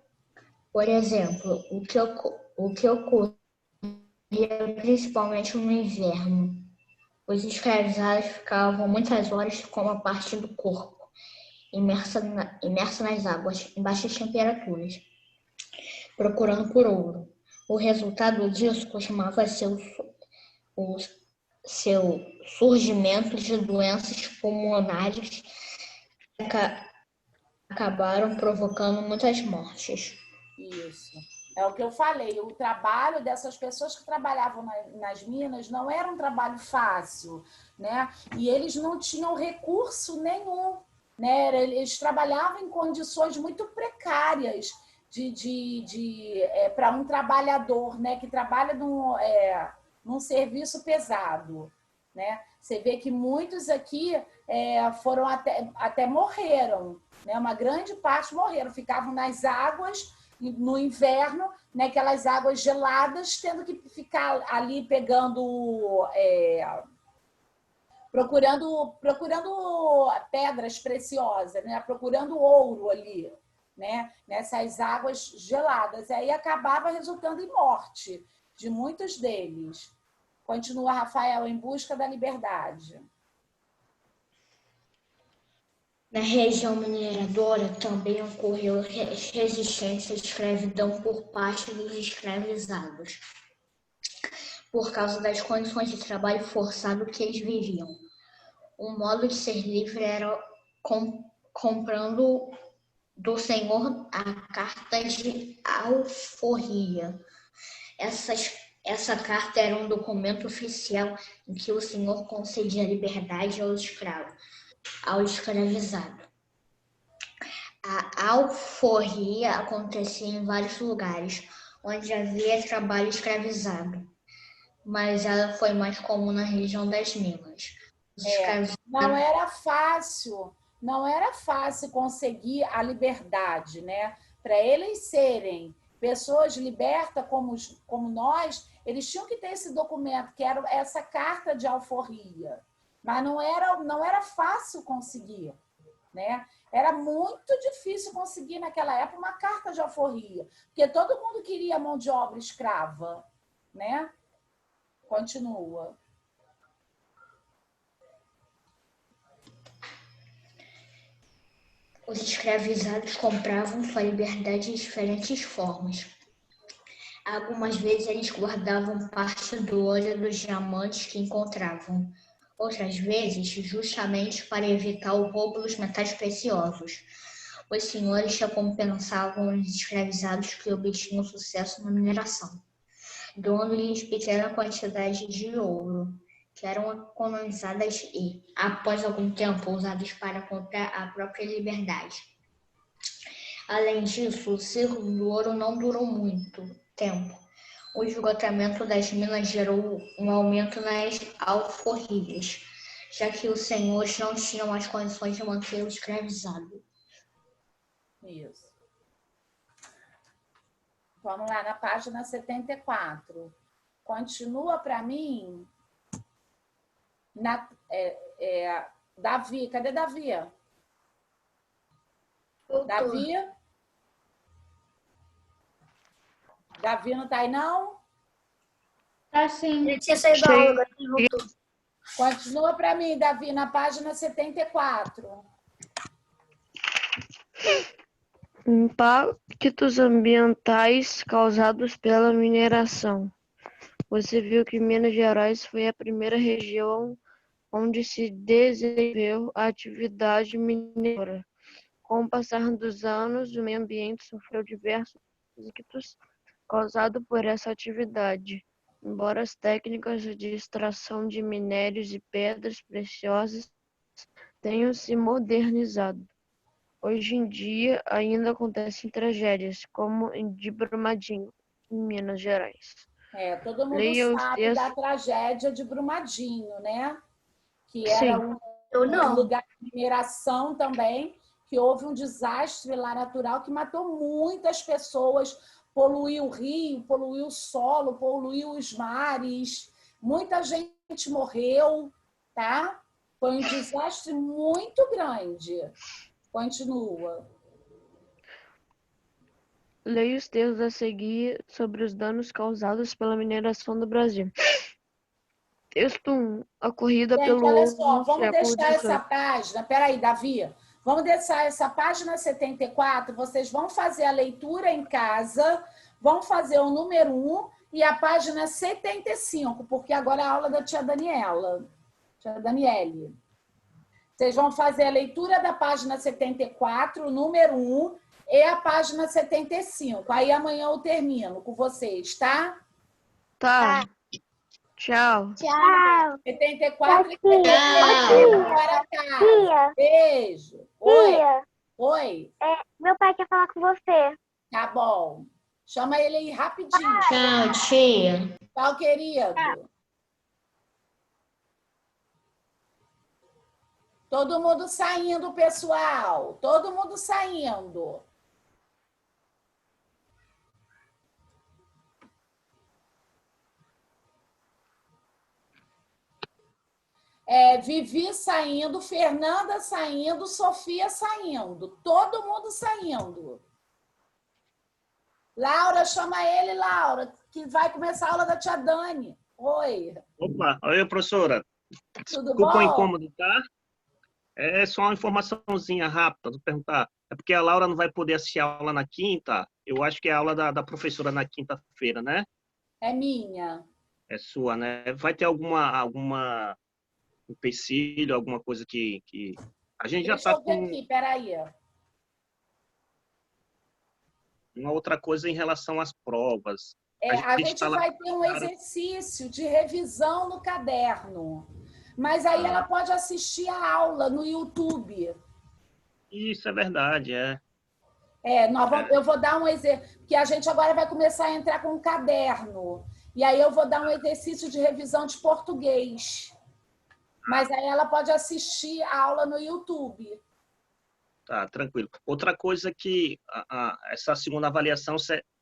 S10: por exemplo, o que ocorria principalmente no inverno. Os escravizados ficavam muitas horas com uma parte do corpo imersa nas águas em baixas temperaturas, procurando por ouro. O resultado disso costumava ser o seu surgimento de doenças pulmonares que acabaram provocando muitas mortes.
S2: Isso. É o que eu falei, o trabalho dessas pessoas que trabalhavam nas minas não era um trabalho fácil, né? E eles não tinham recurso nenhum, né? Eles trabalhavam em condições muito precárias para um trabalhador, né? Que trabalha num serviço pesado, né? Você vê que muitos aqui foram até morreram, né? Uma grande parte morreram, ficavam nas águas no inverno, né, aquelas águas geladas, tendo que ficar ali pegando, procurando pedras preciosas, né, procurando ouro ali, né, nessas águas geladas. Aí acabava resultando em morte de muitos deles. Continua, Rafael, em busca da liberdade.
S10: Na região mineradora também ocorreu resistência à escravidão por parte dos escravizados, por causa das condições de trabalho forçado que eles viviam. O modo de ser livre era comprando do senhor a carta de alforria. Essa carta era um documento oficial em que o senhor concedia liberdade ao escravizado. A alforria acontecia em vários lugares onde havia trabalho escravizado, mas ela foi mais comum na região das minas.
S2: Não era fácil conseguir a liberdade, né? Para eles serem pessoas libertas como nós, eles tinham que ter esse documento, que era essa carta de alforria. Mas não era fácil conseguir, né? Era muito difícil conseguir naquela época uma carta de alforria, porque todo mundo queria mão de obra escrava, né? Continua.
S10: Os escravizados compravam sua liberdade de diferentes formas. Algumas vezes eles guardavam parte do ouro e dos diamantes que encontravam. Outras vezes, justamente para evitar o roubo dos metais preciosos. Os senhores recompensavam os escravizados que obtinham sucesso na mineração, dando-lhes pequena quantidade de ouro, que eram economizadas e, após algum tempo, usadas para comprar a própria liberdade. Além disso, o ciclo do ouro não durou muito tempo. O esgotamento das minas gerou um aumento nas alforrias, já que os senhores não tinham mais condições de manter o escravizado.
S2: Isso. Vamos lá, na página 74. Continua para mim. Davi, cadê Davi? Davi? Davi não está aí, não?
S1: Tá sim.
S7: Ele tinha saído da aula, agora ele voltou.
S2: Continua para mim, Davi, na página 74.
S8: Impactos ambientais causados pela mineração. Você viu que Minas Gerais foi a primeira região onde se desenvolveu a atividade mineira. Com o passar dos anos, o meio ambiente sofreu diversos impactos causados por essa atividade. Embora as técnicas de extração de minérios e pedras preciosas tenham se modernizado, hoje em dia ainda acontecem tragédias, como em de Brumadinho, em Minas Gerais.
S2: Todo mundo sabe da tragédia de Brumadinho, né? Que era um lugar de mineração também, que houve um desastre lá natural que matou muitas pessoas, poluiu o rio, poluiu o solo, poluiu os mares, muita gente morreu, tá? Foi um desastre muito grande. Continua.
S8: Leia os textos a seguir sobre os danos causados pela mineração do Brasil. Texto 1. A corrida pelo
S2: olha
S8: ouro
S2: só,
S8: no
S2: vamos
S8: século
S2: deixar essa
S8: XVIII.
S2: página... Peraí, Davi. Vamos deixar essa página 74. Vocês vão fazer a leitura em casa, vão fazer o número 1 e a página 75, porque agora é a aula da tia Daniela. Tia Daniele. Vocês vão fazer a leitura da página 74, o número 1, e a página 75. Aí amanhã eu termino com vocês, tá?
S8: Tá. Tchau.
S3: Tchau.
S2: 74 e
S3: Tchau.
S2: para cá.
S3: Tia.
S2: Beijo. Oi.
S3: Tia.
S2: Oi.
S3: Meu pai quer falar com você.
S2: Tá bom. Chama ele aí rapidinho.
S10: Tchau, tia.
S2: Tchau, querido. Todo mundo saindo, pessoal. Todo mundo saindo. Vivi saindo, Fernanda saindo, Sofia saindo. Todo mundo saindo. Laura, chama ele, Laura, que vai começar a aula da tia Dani. Oi.
S12: Opa, oi, professora.
S2: Tudo
S12: Desculpa o
S2: bom?
S12: incômodo, tá? É só uma informaçãozinha rápida, vou perguntar. É porque a Laura não vai poder assistir a aula na quinta. Eu acho que é a aula da professora na quinta-feira, né?
S2: É minha.
S12: É sua, né? Vai ter alguma empecilho, alguma coisa que... A gente já
S2: Deixa
S12: tá
S2: eu ver
S12: com
S2: aqui, peraí.
S12: uma outra coisa em relação às provas.
S2: A gente vai ter um exercício de revisão no caderno. Mas aí ela pode assistir a aula no YouTube.
S12: Isso é verdade, é.
S2: Eu vou dar um exercício, porque a gente agora vai começar a entrar com um caderno. E aí eu vou dar um exercício de revisão de português. Mas aí ela pode assistir a aula no YouTube.
S12: Tá, tranquilo. Outra coisa que essa segunda avaliação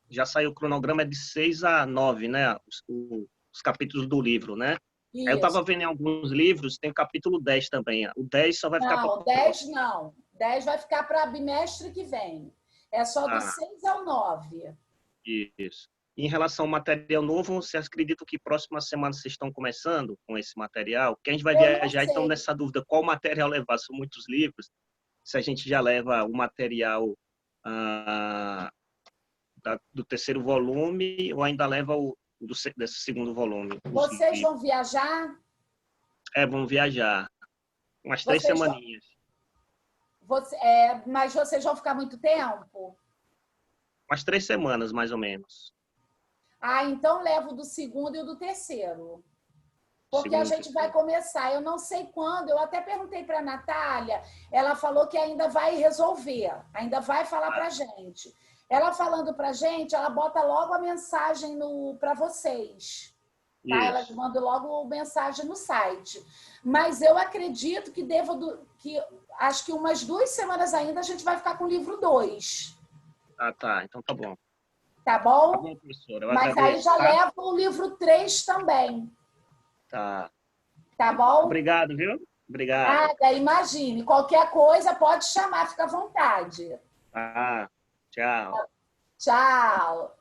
S12: já saiu o cronograma, é de 6 a 9, né? Os capítulos do livro, né? Aí eu estava vendo em alguns livros, tem o capítulo 10 também. O 10 só vai ficar...
S2: Não, 10 não. 10 vai ficar para bimestre que vem. É só do 6 ao 9.
S12: Isso. Em relação ao material novo, vocês acreditam que próxima semana vocês estão começando com esse material? Que a gente vai viajar, então nessa dúvida, qual material levar? São muitos livros. Se a gente já leva o material do terceiro volume ou ainda leva desse segundo volume.
S2: Vocês vão viajar?
S12: Vamos viajar. Umas 3 semaninhas.
S2: Mas vocês vão ficar muito tempo?
S12: Umas 3 semanas, mais ou menos.
S2: Então levo do segundo e o do terceiro. Porque a gente vai começar. Eu não sei quando. Eu até perguntei para a Natália. Ela falou que ainda vai resolver. Ainda vai falar para a gente. Ela falando para a gente, ela bota logo a mensagem para vocês. Tá? Elas mandam logo mensagem no site. Mas eu acredito que acho que umas 2 semanas ainda a gente vai ficar com o livro 2.
S12: Tá. Então tá bom.
S2: Tá bom?
S12: Tá bom, professora.
S2: Mas aí já leva o livro 3 também.
S12: Tá.
S2: Tá bom?
S12: Obrigado, viu? Obrigado.
S2: Imagine. Qualquer coisa pode chamar, fica à vontade.
S12: Tchau.
S2: Tchau.